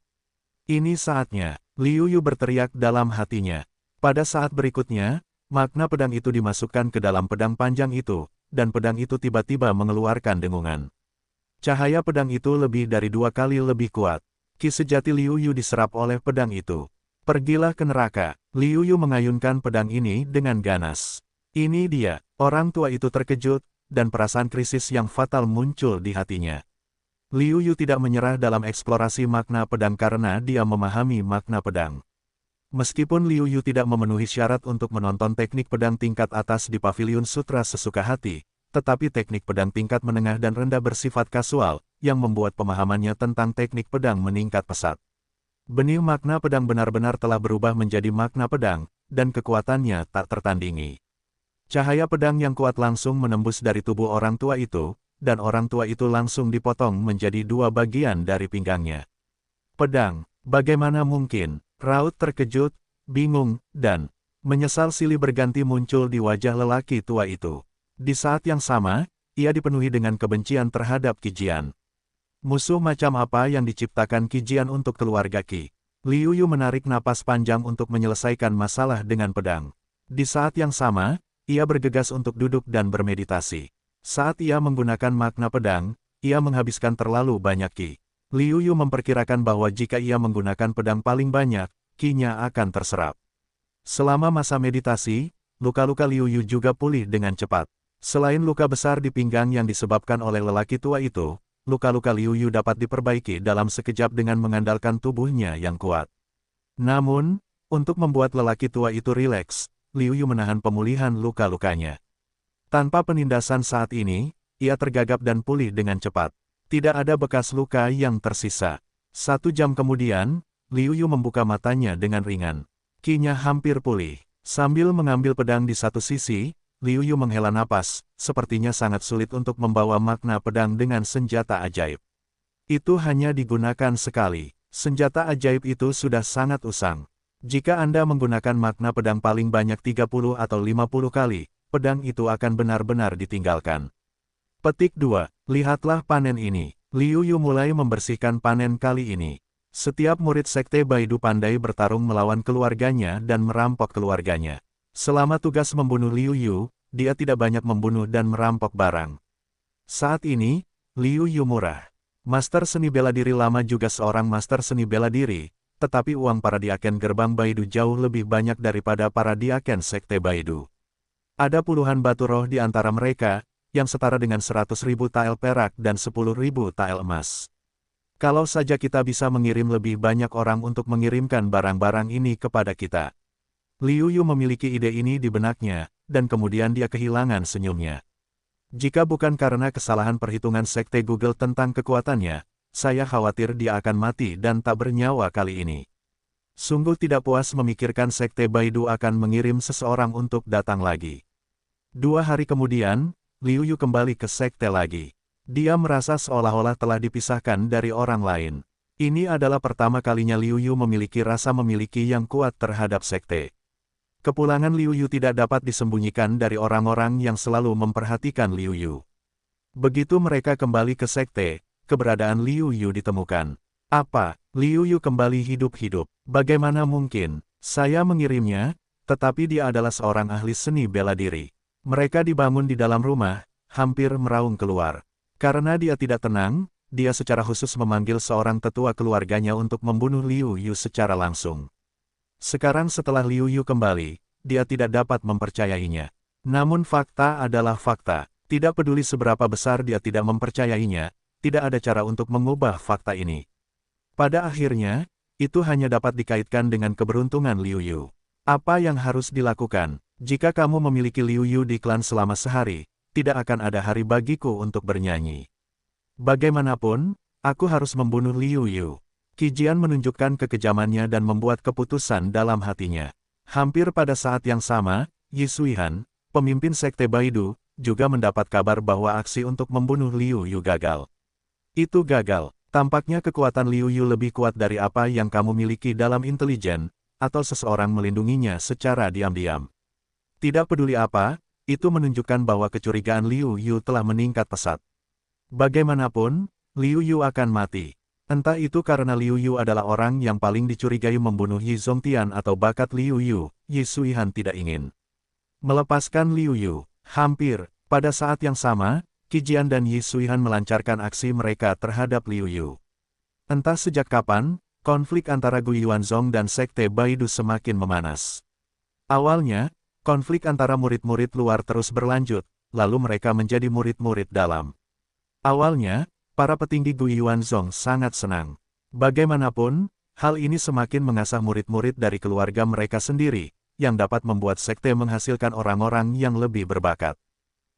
Ini saatnya, Liu Yu berteriak dalam hatinya. Pada saat berikutnya, makna pedang itu dimasukkan ke dalam pedang panjang itu, dan pedang itu tiba-tiba mengeluarkan dengungan. Cahaya pedang itu lebih dari 2 kali lebih kuat. Ki sejati Liu Yu diserap oleh pedang itu. Pergilah ke neraka. Liu Yu mengayunkan pedang ini dengan ganas. Ini dia. Orang tua itu terkejut, dan perasaan krisis yang fatal muncul di hatinya. Liu Yu tidak menyerah dalam eksplorasi makna pedang karena dia memahami makna pedang. Meskipun Liu Yu tidak memenuhi syarat untuk menonton teknik pedang tingkat atas di Paviliun Sutra sesuka hati, tetapi teknik pedang tingkat menengah dan rendah bersifat kasual, yang membuat pemahamannya tentang teknik pedang meningkat pesat. Benih makna pedang benar-benar telah berubah menjadi makna pedang, dan kekuatannya tak tertandingi. Cahaya pedang yang kuat langsung menembus dari tubuh orang tua itu, dan orang tua itu langsung dipotong menjadi dua bagian dari pinggangnya. Pedang, bagaimana mungkin? Raut terkejut, bingung, dan menyesal silih berganti muncul di wajah lelaki tua itu. Di saat yang sama, ia dipenuhi dengan kebencian terhadap Qi Jian. Musuh macam apa yang diciptakan Qi Jian untuk keluarga Qi? Liu Yu menarik napas panjang untuk menyelesaikan masalah dengan pedang. Di saat yang sama, ia bergegas untuk duduk dan bermeditasi. Saat ia menggunakan makna pedang, ia menghabiskan terlalu banyak Qi. Liu Yu memperkirakan bahwa jika ia menggunakan pedang paling banyak, Qi-nya akan terserap. Selama masa meditasi, luka-luka Liu Yu juga pulih dengan cepat. Selain luka besar di pinggang yang disebabkan oleh lelaki tua itu, luka-luka Liu Yu dapat diperbaiki dalam sekejap dengan mengandalkan tubuhnya yang kuat. Namun, untuk membuat lelaki tua itu rileks, Liu Yu menahan pemulihan luka-lukanya. Tanpa penindasan saat ini, ia tergagap dan pulih dengan cepat. Tidak ada bekas luka yang tersisa. 1 jam kemudian, Liu Yu membuka matanya dengan ringan. Qi-nya hampir pulih. Sambil mengambil pedang di satu sisi, Liu Yu menghela napas, sepertinya sangat sulit untuk membawa makna pedang dengan senjata ajaib. Itu hanya digunakan sekali. Senjata ajaib itu sudah sangat usang. Jika Anda menggunakan makna pedang paling banyak 30 atau 50 kali, pedang itu akan benar-benar ditinggalkan. Petik 2. Lihatlah panen ini. Liu Yu mulai membersihkan panen kali ini. Setiap murid Sekte Baidu pandai bertarung melawan keluarganya dan merampok keluarganya. Selama tugas membunuh Liu Yu, dia tidak banyak membunuh dan merampok barang. Saat ini, Liu Yu murah. Master seni bela diri lama juga seorang master seni bela diri, tetapi uang para diaken gerbang Baidu jauh lebih banyak daripada para diaken Sekte Baidu. Ada puluhan batu roh di antara mereka, yang setara dengan 100.000 tael perak dan 10.000 tael emas. Kalau saja kita bisa mengirim lebih banyak orang untuk mengirimkan barang-barang ini kepada kita. Liu Yu memiliki ide ini di benaknya, dan kemudian dia kehilangan senyumnya. Jika bukan karena kesalahan perhitungan Sekte Google tentang kekuatannya, saya khawatir dia akan mati dan tak bernyawa kali ini. Sungguh tidak puas memikirkan Sekte Baidu akan mengirim seseorang untuk datang lagi. 2 hari kemudian, Liu Yu kembali ke Sekte lagi. Dia merasa seolah-olah telah dipisahkan dari orang lain. Ini adalah pertama kalinya Liu Yu memiliki rasa memiliki yang kuat terhadap Sekte. Kepulangan Liu Yu tidak dapat disembunyikan dari orang-orang yang selalu memperhatikan Liu Yu. Begitu mereka kembali ke Sekte, keberadaan Liu Yu ditemukan. Apa? Liu Yu kembali hidup-hidup. Bagaimana mungkin? Saya mengirimnya, tetapi dia adalah seorang ahli seni bela diri. Mereka dibangun di dalam rumah, hampir meraung keluar. Karena dia tidak tenang, dia secara khusus memanggil seorang tetua keluarganya untuk membunuh Liu Yu secara langsung. Sekarang setelah Liu Yu kembali, dia tidak dapat mempercayainya. Namun fakta adalah fakta. Tidak peduli seberapa besar dia tidak mempercayainya, tidak ada cara untuk mengubah fakta ini. Pada akhirnya, itu hanya dapat dikaitkan dengan keberuntungan Liu Yu. Apa yang harus dilakukan? Jika kamu memiliki Liu Yu di klan selama sehari, tidak akan ada hari bagiku untuk bernyanyi. Bagaimanapun, aku harus membunuh Liu Yu. Qi Jian menunjukkan kekejamannya dan membuat keputusan dalam hatinya. Hampir pada saat yang sama, Yi Suihan, pemimpin Sekte Baidu, juga mendapat kabar bahwa aksi untuk membunuh Liu Yu gagal. Itu gagal. Tampaknya kekuatan Liu Yu lebih kuat dari apa yang kamu miliki dalam intelijen, atau seseorang melindunginya secara diam-diam. Tidak peduli apa, itu menunjukkan bahwa kecurigaan Liu Yu telah meningkat pesat. Bagaimanapun, Liu Yu akan mati. Entah itu karena Liu Yu adalah orang yang paling dicurigai membunuh Yi Zongtian atau bakat Liu Yu, Yi Suihan tidak ingin melepaskan Liu Yu. Hampir, pada saat yang sama, Qi Jian dan Yi Suihan melancarkan aksi mereka terhadap Liu Yu. Entah sejak kapan, konflik antara Gu Yuanzong dan Sekte Baidu semakin memanas. Awalnya, konflik antara murid-murid luar terus berlanjut, lalu mereka menjadi murid-murid dalam. Awalnya, para petinggi Gu Yuanzong sangat senang. Bagaimanapun, hal ini semakin mengasah murid-murid dari keluarga mereka sendiri, yang dapat membuat sekte menghasilkan orang-orang yang lebih berbakat.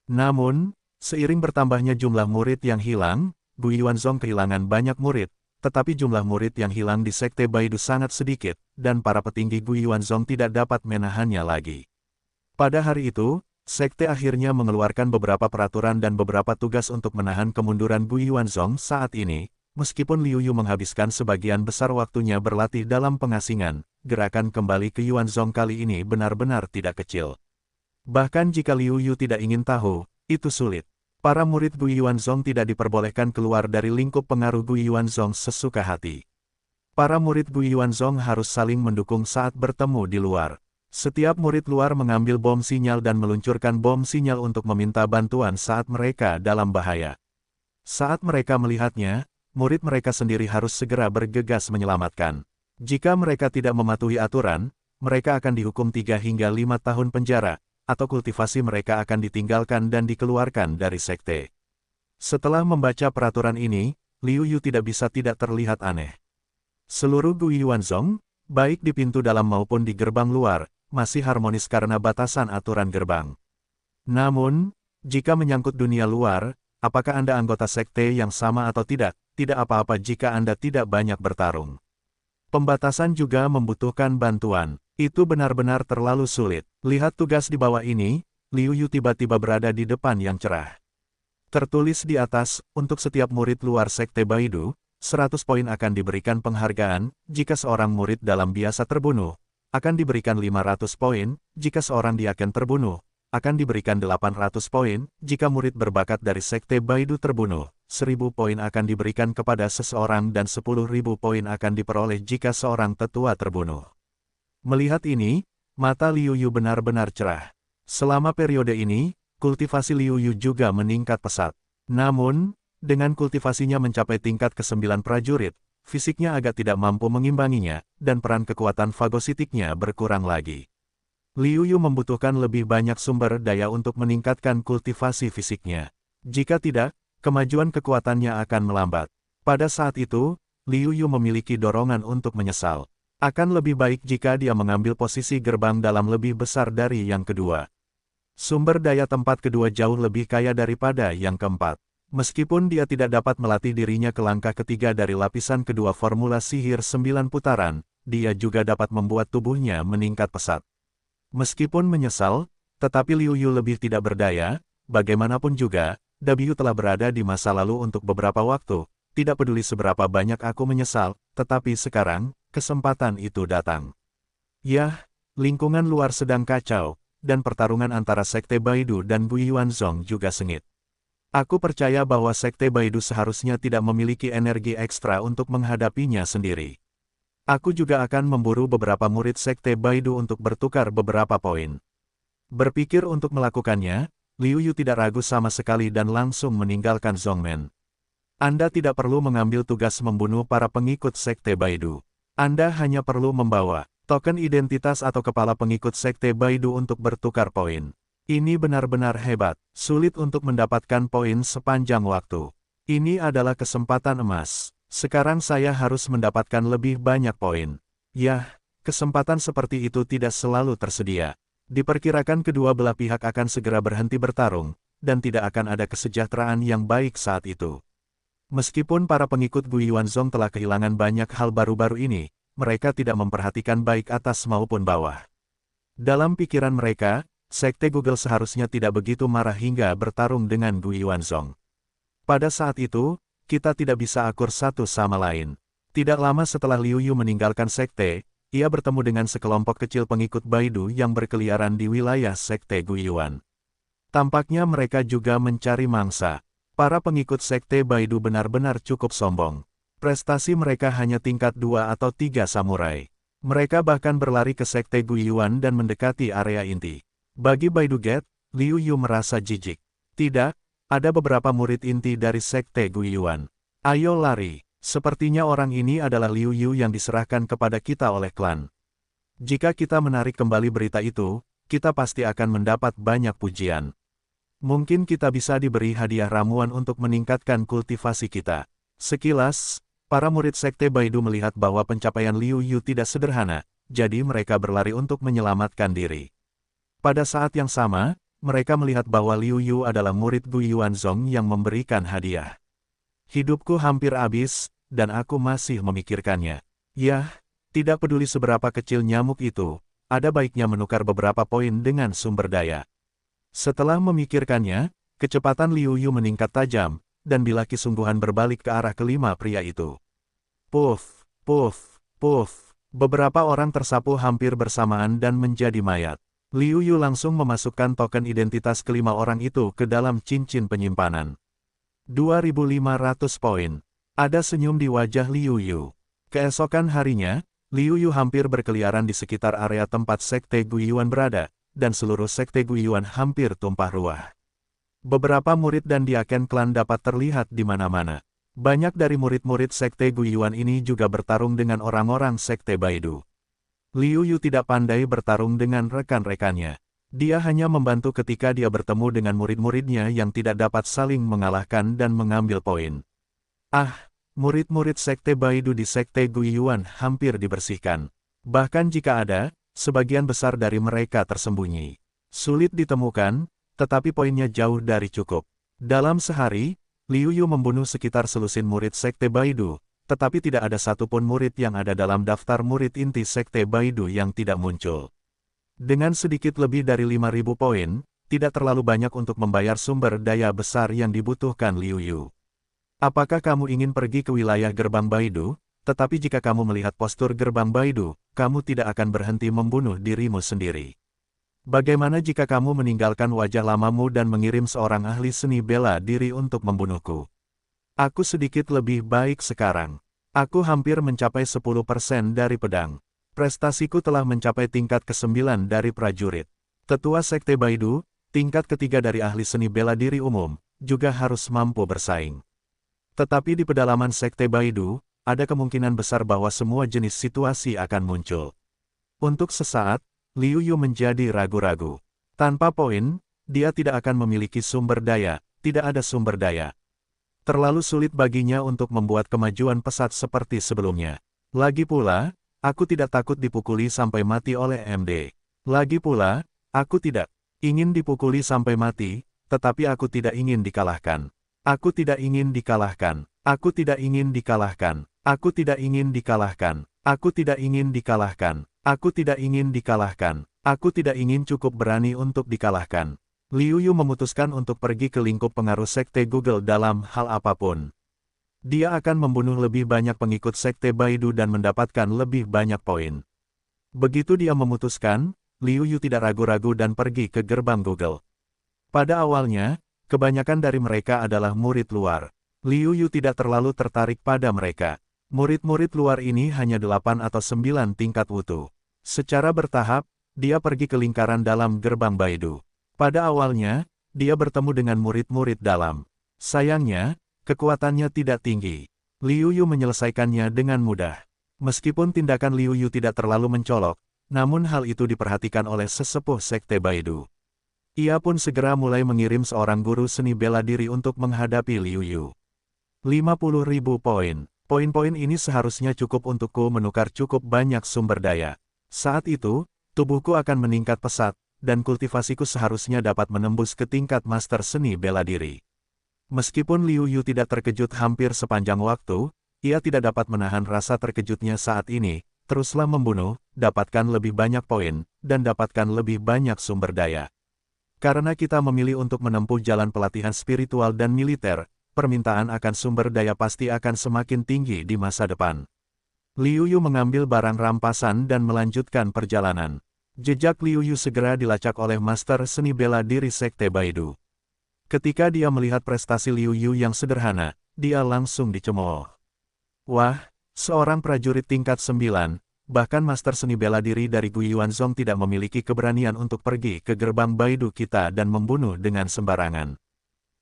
Namun, seiring bertambahnya jumlah murid yang hilang, Gu Yuanzong kehilangan banyak murid, tetapi jumlah murid yang hilang di Sekte Baidu sangat sedikit, dan para petinggi Guiyuanzong tidak dapat menahannya lagi. Pada hari itu, Sekte akhirnya mengeluarkan beberapa peraturan dan beberapa tugas untuk menahan kemunduran Guiyuanzong saat ini. Meskipun Liu Yu menghabiskan sebagian besar waktunya berlatih dalam pengasingan, gerakan kembali ke Yuanzong kali ini benar-benar tidak kecil. Bahkan jika Liu Yu tidak ingin tahu, itu sulit. Para murid Guiyuanzong tidak diperbolehkan keluar dari lingkup pengaruh Guiyuanzong sesuka hati. Para murid Guiyuanzong harus saling mendukung saat bertemu di luar. Setiap murid luar mengambil bom sinyal dan meluncurkan bom sinyal untuk meminta bantuan saat mereka dalam bahaya. Saat mereka melihatnya, murid mereka sendiri harus segera bergegas menyelamatkan. Jika mereka tidak mematuhi aturan, mereka akan dihukum 3 hingga 5 tahun penjara, atau kultivasi mereka akan ditinggalkan dan dikeluarkan dari sekte. Setelah membaca peraturan ini, Liu Yu tidak bisa tidak terlihat aneh. Seluruh Guiyuanzong, baik di pintu dalam maupun di gerbang luar, masih harmonis karena batasan aturan gerbang. Namun, jika menyangkut dunia luar, apakah Anda anggota sekte yang sama atau tidak? Tidak apa-apa jika Anda tidak banyak bertarung. Pembatasan juga membutuhkan bantuan. Itu benar-benar terlalu sulit. Lihat tugas di bawah ini, Liu Yu tiba-tiba berada di depan yang cerah. Tertulis di atas, untuk setiap murid luar sekte Baidu, 100 poin akan diberikan penghargaan, jika seorang murid dalam biasa terbunuh, akan diberikan 500 poin, jika seorang diaken terbunuh, akan diberikan 800 poin, jika murid berbakat dari sekte Baidu terbunuh. 1000 poin akan diberikan kepada seseorang dan 10.000 poin akan diperoleh jika seorang tetua terbunuh. Melihat ini, mata Liu Yu benar-benar cerah. Selama periode ini, kultivasi Liu Yu juga meningkat pesat. Namun, dengan kultivasinya mencapai tingkat ke-9 prajurit, fisiknya agak tidak mampu mengimbanginya, dan peran kekuatan fagositiknya berkurang lagi. Liu Yu membutuhkan lebih banyak sumber daya untuk meningkatkan kultivasi fisiknya. Jika tidak, kemajuan kekuatannya akan melambat. Pada saat itu, Liu Yu memiliki dorongan untuk menyesal. Akan lebih baik jika dia mengambil posisi gerbang dalam lebih besar dari yang kedua. Sumber daya tempat kedua jauh lebih kaya daripada yang keempat. Meskipun dia tidak dapat melatih dirinya ke langkah ketiga dari lapisan kedua formula sihir 9 putaran, dia juga dapat membuat tubuhnya meningkat pesat. Meskipun menyesal, tetapi Liu Yu lebih tidak berdaya, bagaimanapun juga, W telah berada di masa lalu untuk beberapa waktu, tidak peduli seberapa banyak aku menyesal, tetapi sekarang, kesempatan itu datang. Yah, lingkungan luar sedang kacau, dan pertarungan antara Sekte Baidu dan Guiyuanzong juga sengit. Aku percaya bahwa Sekte Baidu seharusnya tidak memiliki energi ekstra untuk menghadapinya sendiri. Aku juga akan memburu beberapa murid Sekte Baidu untuk bertukar beberapa poin. Berpikir untuk melakukannya, Liu Yu tidak ragu sama sekali dan langsung meninggalkan Zhongmen. Anda tidak perlu mengambil tugas membunuh para pengikut Sekte Baidu. Anda hanya perlu membawa token identitas atau kepala pengikut Sekte Baidu untuk bertukar poin. Ini benar-benar hebat, sulit untuk mendapatkan poin sepanjang waktu. Ini adalah kesempatan emas. Sekarang saya harus mendapatkan lebih banyak poin. Yah, kesempatan seperti itu tidak selalu tersedia. Diperkirakan kedua belah pihak akan segera berhenti bertarung, dan tidak akan ada kesejahteraan yang baik saat itu. Meskipun para pengikut Guiyuanzong telah kehilangan banyak hal baru-baru ini, mereka tidak memperhatikan baik atas maupun bawah. Dalam pikiran mereka, Sekte Google seharusnya tidak begitu marah hingga bertarung dengan Guiyuanzong. Pada saat itu, kita tidak bisa akur satu sama lain. Tidak lama setelah Liu Yu meninggalkan sekte, ia bertemu dengan sekelompok kecil pengikut Baidu yang berkeliaran di wilayah Sekte Guiyuan. Tampaknya mereka juga mencari mangsa. Para pengikut Sekte Baidu benar-benar cukup sombong. Prestasi mereka hanya tingkat 2 atau 3 samurai. Mereka bahkan berlari ke Sekte Guiyuan dan mendekati area inti. Bagi Baidu Gate, Liu Yu merasa jijik. Tidak, ada beberapa murid inti dari Sekte Guiyuan. Ayo lari. Sepertinya orang ini adalah Liu Yu yang diserahkan kepada kita oleh klan. Jika kita menarik kembali berita itu, kita pasti akan mendapat banyak pujian. Mungkin kita bisa diberi hadiah ramuan untuk meningkatkan kultivasi kita. Sekilas, para murid Sekte Baidu melihat bahwa pencapaian Liu Yu tidak sederhana, jadi mereka berlari untuk menyelamatkan diri. Pada saat yang sama, mereka melihat bahwa Liu Yu adalah murid Guiyuanzong yang memberikan hadiah. Hidupku hampir habis, dan aku masih memikirkannya. Yah, tidak peduli seberapa kecil nyamuk itu, ada baiknya menukar beberapa poin dengan sumber daya. Setelah memikirkannya, kecepatan Liu Yu meningkat tajam, dan bilah kesungguhan berbalik ke arah kelima pria itu. Puff, puff, puff. Beberapa orang tersapu hampir bersamaan dan menjadi mayat. Liu Yu langsung memasukkan token identitas kelima orang itu ke dalam cincin penyimpanan. 2.500 poin. Ada senyum di wajah Liu Yu. Keesokan harinya, Liu Yu hampir berkeliaran di sekitar area tempat Sekte Guiyuan berada, dan seluruh Sekte Guiyuan hampir tumpah ruah. Beberapa murid dan diaken klan dapat terlihat di mana-mana. Banyak dari murid-murid Sekte Guiyuan ini juga bertarung dengan orang-orang Sekte Baidu. Liu Yu tidak pandai bertarung dengan rekan-rekannya. Dia hanya membantu ketika dia bertemu dengan murid-muridnya yang tidak dapat saling mengalahkan dan mengambil poin. Murid-murid Sekte Baidu di Sekte Guiyuan hampir dibersihkan. Bahkan jika ada, sebagian besar dari mereka tersembunyi. Sulit ditemukan, tetapi poinnya jauh dari cukup. Dalam sehari, Liu Yu membunuh sekitar selusin murid Sekte Baidu, tetapi tidak ada satupun murid yang ada dalam daftar murid inti Sekte Baidu yang tidak muncul. Dengan sedikit lebih dari 5.000 poin, tidak terlalu banyak untuk membayar sumber daya besar yang dibutuhkan Liu Yu. Apakah kamu ingin pergi ke wilayah gerbang Baidu? Tetapi jika kamu melihat postur gerbang Baidu, kamu tidak akan berhenti membunuh dirimu sendiri. Bagaimana jika kamu meninggalkan wajah lamamu dan mengirim seorang ahli seni bela diri untuk membunuhku? Aku sedikit lebih baik sekarang. Aku hampir mencapai 10% dari pedang. Prestasiku telah mencapai tingkat ke-9 dari prajurit. Tetua Sekte Baidu, tingkat ketiga dari ahli seni bela diri umum, juga harus mampu bersaing. Tetapi di pedalaman Sekte Baidu, ada kemungkinan besar bahwa semua jenis situasi akan muncul. Untuk sesaat, Liu Yu menjadi ragu-ragu. Tanpa poin, dia tidak akan memiliki sumber daya, tidak ada sumber daya. Terlalu sulit baginya untuk membuat kemajuan pesat seperti sebelumnya. Lagi pula, aku tidak takut dipukuli sampai mati oleh MD. Lagi pula, aku tidak ingin dipukuli sampai mati, tetapi aku tidak ingin dikalahkan. Aku tidak ingin dikalahkan. Aku tidak ingin dikalahkan. Aku tidak ingin dikalahkan. Aku tidak ingin dikalahkan. Aku tidak ingin dikalahkan. Aku tidak ingin cukup berani untuk dikalahkan. Liu Yu memutuskan untuk pergi ke lingkup pengaruh Sekte Google dalam hal apapun. Dia akan membunuh lebih banyak pengikut Sekte Baidu dan mendapatkan lebih banyak poin. Begitu dia memutuskan, Liu Yu tidak ragu-ragu dan pergi ke gerbang Google. Pada awalnya, kebanyakan dari mereka adalah murid luar. Liu Yu tidak terlalu tertarik pada mereka. Murid-murid luar ini hanya 8 atau 9 tingkat wutu. Secara bertahap, dia pergi ke lingkaran dalam gerbang Baidu. Pada awalnya, dia bertemu dengan murid-murid dalam. Sayangnya, kekuatannya tidak tinggi. Liu Yu menyelesaikannya dengan mudah. Meskipun tindakan Liu Yu tidak terlalu mencolok, namun hal itu diperhatikan oleh sesepuh Sekte Baidu. Ia pun segera mulai mengirim seorang guru seni bela diri untuk menghadapi Liu Yu. 50.000 poin. Poin-poin ini seharusnya cukup untukku menukar cukup banyak sumber daya. Saat itu, tubuhku akan meningkat pesat, dan kultivasiku seharusnya dapat menembus ke tingkat master seni bela diri. Meskipun Liu Yu tidak terkejut hampir sepanjang waktu, ia tidak dapat menahan rasa terkejutnya saat ini. Teruslah membunuh, dapatkan lebih banyak poin, dan dapatkan lebih banyak sumber daya. Karena kita memilih untuk menempuh jalan pelatihan spiritual dan militer, permintaan akan sumber daya pasti akan semakin tinggi di masa depan. Liu Yu mengambil barang rampasan dan melanjutkan perjalanan. Jejak Liu Yu segera dilacak oleh Master Seni Bela Diri Sekte Baidu. Ketika dia melihat prestasi Liu Yu yang sederhana, dia langsung dicemooh. Wah, seorang prajurit tingkat 9, bahkan Master Seni Bela Diri dari Guiyuanzong tidak memiliki keberanian untuk pergi ke gerbang Baidu kita dan membunuh dengan sembarangan.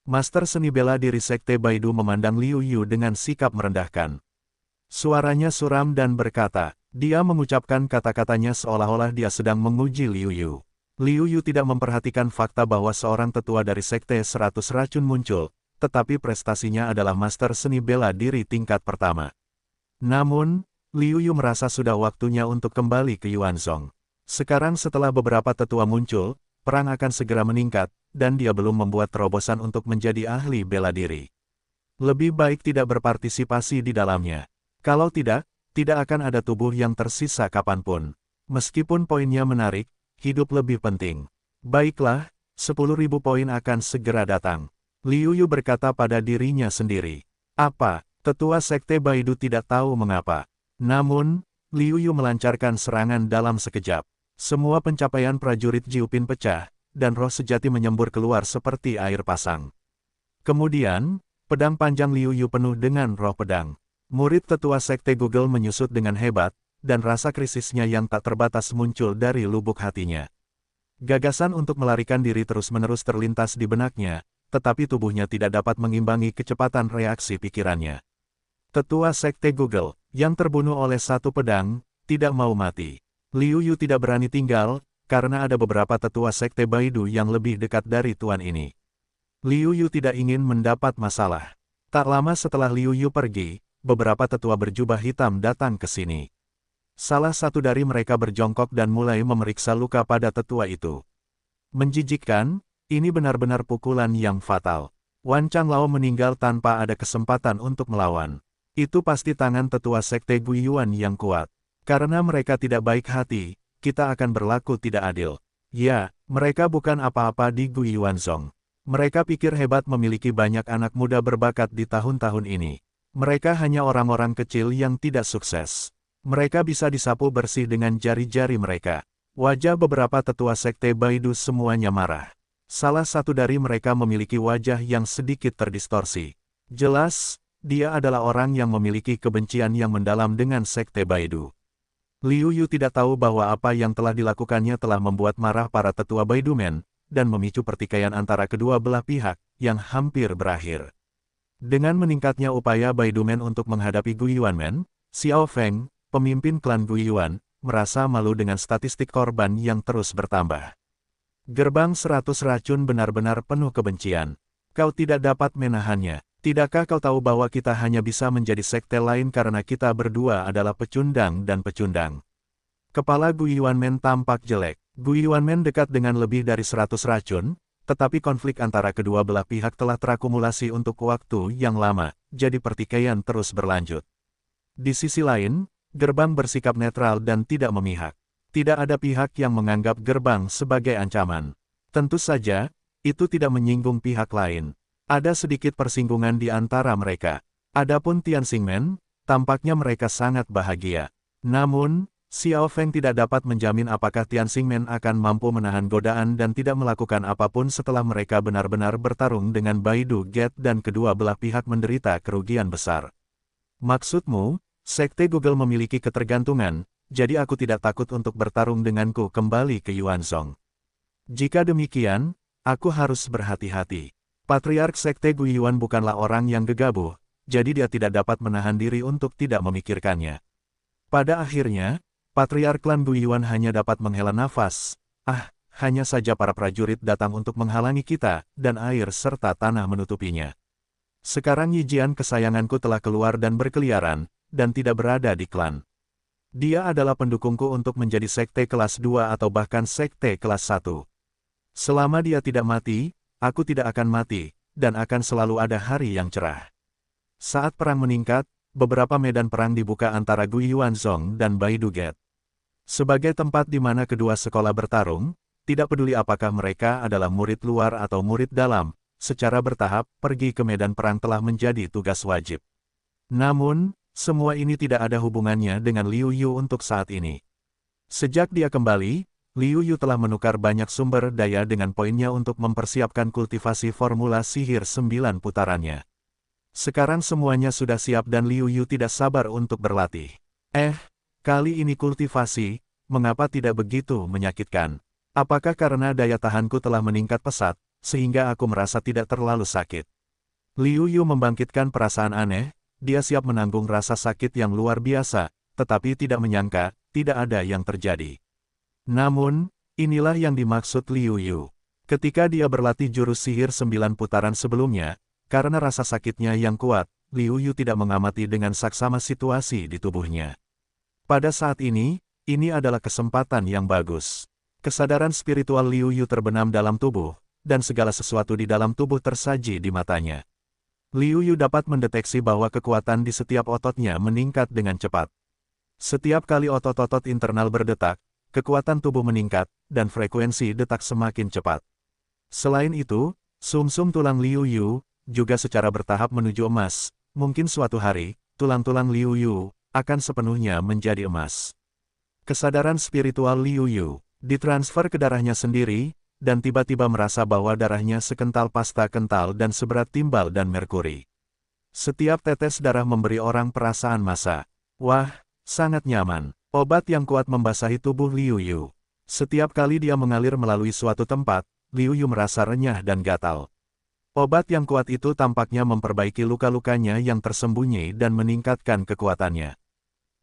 Master Seni Bela Diri Sekte Baidu memandang Liu Yu dengan sikap merendahkan. Suaranya suram dan berkata, dia mengucapkan kata-katanya seolah-olah dia sedang menguji Liu Yu. Liu Yu tidak memperhatikan fakta bahwa seorang tetua dari Sekte 100 Racun muncul, tetapi prestasinya adalah Master Seni Bela Diri tingkat pertama. Namun, Liu Yu merasa sudah waktunya untuk kembali ke Yuanzong. Sekarang setelah beberapa tetua muncul, perang akan segera meningkat, dan dia belum membuat terobosan untuk menjadi ahli bela diri. Lebih baik tidak berpartisipasi di dalamnya. Kalau tidak, tidak akan ada tubuh yang tersisa kapanpun. Meskipun poinnya menarik, hidup lebih penting. Baiklah, 10.000 poin akan segera datang. Liu Yu berkata pada dirinya sendiri. Apa? Tetua Sekte Baidu tidak tahu mengapa. Namun, Liu Yu melancarkan serangan dalam sekejap. Semua pencapaian prajurit Jiupin pecah, dan roh sejati menyembur keluar seperti air pasang. Kemudian, pedang panjang Liu Yu penuh dengan roh pedang. Murid tetua Sekte Google menyusut dengan hebat, dan rasa krisisnya yang tak terbatas muncul dari lubuk hatinya. Gagasan untuk melarikan diri terus-menerus terlintas di benaknya, tetapi tubuhnya tidak dapat mengimbangi kecepatan reaksi pikirannya. Tetua Sekte Google, yang terbunuh oleh satu pedang, tidak mau mati. Liu Yu tidak berani tinggal, karena ada beberapa tetua Sekte Baidu yang lebih dekat dari tuan ini. Liu Yu tidak ingin mendapat masalah. Tak lama setelah Liu Yu pergi, beberapa tetua berjubah hitam datang ke sini. Salah satu dari mereka berjongkok dan mulai memeriksa luka pada tetua itu. Menjijikkan, ini benar-benar pukulan yang fatal. Wan Changlao meninggal tanpa ada kesempatan untuk melawan. Itu pasti tangan tetua Sekte Guiyuan yang kuat. Karena mereka tidak baik hati, kita akan berlaku tidak adil. Ya, mereka bukan apa-apa di Guiyuanzong. Mereka pikir hebat memiliki banyak anak muda berbakat di tahun-tahun ini. Mereka hanya orang-orang kecil yang tidak sukses. Mereka bisa disapu bersih dengan jari-jari mereka. Wajah beberapa tetua Sekte Baidu semuanya marah. Salah satu dari mereka memiliki wajah yang sedikit terdistorsi. Jelas, dia adalah orang yang memiliki kebencian yang mendalam dengan Sekte Baidu. Liu Yu tidak tahu bahwa apa yang telah dilakukannya telah membuat marah para tetua Baidumen, dan memicu pertikaian antara kedua belah pihak, yang hampir berakhir. Dengan meningkatnya upaya Baidumen untuk menghadapi Guiyuanmen, Xiao Feng, pemimpin klan Guiyuan, merasa malu dengan statistik korban yang terus bertambah. Gerbang 100 racun benar-benar penuh kebencian. Kau tidak dapat menahannya. Tidakkah kau tahu bahwa kita hanya bisa menjadi sekte lain karena kita berdua adalah pecundang dan pecundang? Kepala Guiyuanmen tampak jelek. Guiyuanmen dekat dengan lebih dari 100 racun, tetapi konflik antara kedua belah pihak telah terakumulasi untuk waktu yang lama, jadi pertikaian terus berlanjut. Di sisi lain, gerbang bersikap netral dan tidak memihak. Tidak ada pihak yang menganggap gerbang sebagai ancaman. Tentu saja, itu tidak menyinggung pihak lain. Ada sedikit persinggungan di antara mereka. Adapun Tianxingmen, tampaknya mereka sangat bahagia. Namun, Xiao Feng tidak dapat menjamin apakah Tianxingmen akan mampu menahan godaan dan tidak melakukan apapun setelah mereka benar-benar bertarung dengan Baidu Gate dan kedua belah pihak menderita kerugian besar. Maksudmu, Sekte Google memiliki ketergantungan, jadi aku tidak takut untuk bertarung denganku kembali ke Yuanzong. Jika demikian, aku harus berhati-hati. Patriark Sekte Guiyuan bukanlah orang yang gegabah, jadi dia tidak dapat menahan diri untuk tidak memikirkannya. Pada akhirnya, Patriark klan Guiyuan hanya dapat menghela nafas. Hanya saja para prajurit datang untuk menghalangi kita, dan air serta tanah menutupinya. Sekarang Yijian kesayanganku telah keluar dan berkeliaran, dan tidak berada di klan. Dia adalah pendukungku untuk menjadi sekte kelas 2 atau bahkan sekte kelas 1. Selama dia tidak mati, aku tidak akan mati, dan akan selalu ada hari yang cerah. Saat perang meningkat, beberapa medan perang dibuka antara Guiyuanzong dan Baidu Gate. Sebagai tempat di mana kedua sekolah bertarung, tidak peduli apakah mereka adalah murid luar atau murid dalam, secara bertahap, pergi ke medan perang telah menjadi tugas wajib. Namun, semua ini tidak ada hubungannya dengan Liu Yu untuk saat ini. Sejak dia kembali, Liu Yu telah menukar banyak sumber daya dengan poinnya untuk mempersiapkan kultivasi formula sihir 9 putarannya. Sekarang semuanya sudah siap dan Liu Yu tidak sabar untuk berlatih. Kali ini kultivasi, mengapa tidak begitu menyakitkan? Apakah karena daya tahanku telah meningkat pesat, sehingga aku merasa tidak terlalu sakit? Liu Yu membangkitkan perasaan aneh, dia siap menanggung rasa sakit yang luar biasa, tetapi tidak menyangka, tidak ada yang terjadi. Namun, inilah yang dimaksud Liu Yu. Ketika dia berlatih jurus sihir 9 putaran sebelumnya, karena rasa sakitnya yang kuat, Liu Yu tidak mengamati dengan saksama situasi di tubuhnya. Pada saat ini adalah kesempatan yang bagus. Kesadaran spiritual Liu Yu terbenam dalam tubuh, dan segala sesuatu di dalam tubuh tersaji di matanya. Liu Yu dapat mendeteksi bahwa kekuatan di setiap ototnya meningkat dengan cepat. Setiap kali otot-otot internal berdetak, kekuatan tubuh meningkat, dan frekuensi detak semakin cepat. Selain itu, sumsum tulang Liu Yu juga secara bertahap menuju emas. Mungkin suatu hari, tulang-tulang Liu Yu akan sepenuhnya menjadi emas. Kesadaran spiritual Liu Yu ditransfer ke darahnya sendiri, dan tiba-tiba merasa bahwa darahnya sekental pasta kental dan seberat timbal dan merkuri. Setiap tetes darah memberi orang perasaan massa. Wah, sangat nyaman. Obat yang kuat membasahi tubuh Liu Yu. Setiap kali dia mengalir melalui suatu tempat, Liu Yu merasa renyah dan gatal. Obat yang kuat itu tampaknya memperbaiki luka-lukanya yang tersembunyi dan meningkatkan kekuatannya.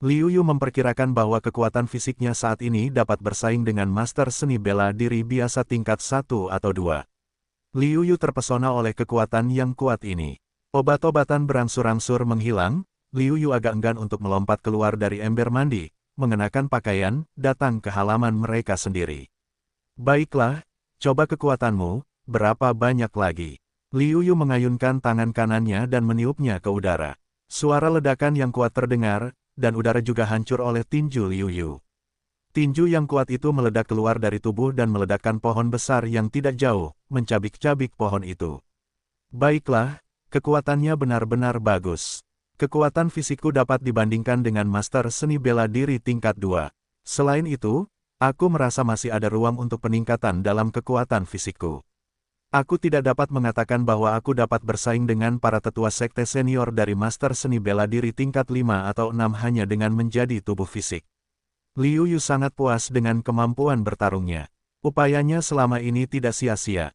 Liu Yu memperkirakan bahwa kekuatan fisiknya saat ini dapat bersaing dengan master seni bela diri biasa tingkat 1 atau 2. Liu Yu terpesona oleh kekuatan yang kuat ini. Obat-obatan berangsur-angsur menghilang, Liu Yu agak enggan untuk melompat keluar dari ember mandi, mengenakan pakaian, datang ke halaman mereka sendiri. Baiklah, coba kekuatanmu, berapa banyak lagi? Liu Yu mengayunkan tangan kanannya dan meniupnya ke udara. Suara ledakan yang kuat terdengar, dan udara juga hancur oleh tinju Liu Yu. Tinju yang kuat itu meledak keluar dari tubuh dan meledakkan pohon besar yang tidak jauh, mencabik-cabik pohon itu. Baiklah, kekuatannya benar-benar bagus. Kekuatan fisikku dapat dibandingkan dengan master seni bela diri tingkat 2. Selain itu, aku merasa masih ada ruang untuk peningkatan dalam kekuatan fisikku. Aku tidak dapat mengatakan bahwa aku dapat bersaing dengan para tetua sekte senior dari master seni bela diri tingkat 5 atau 6 hanya dengan menjadi tubuh fisik. Liu Yu sangat puas dengan kemampuan bertarungnya. Upayanya selama ini tidak sia-sia.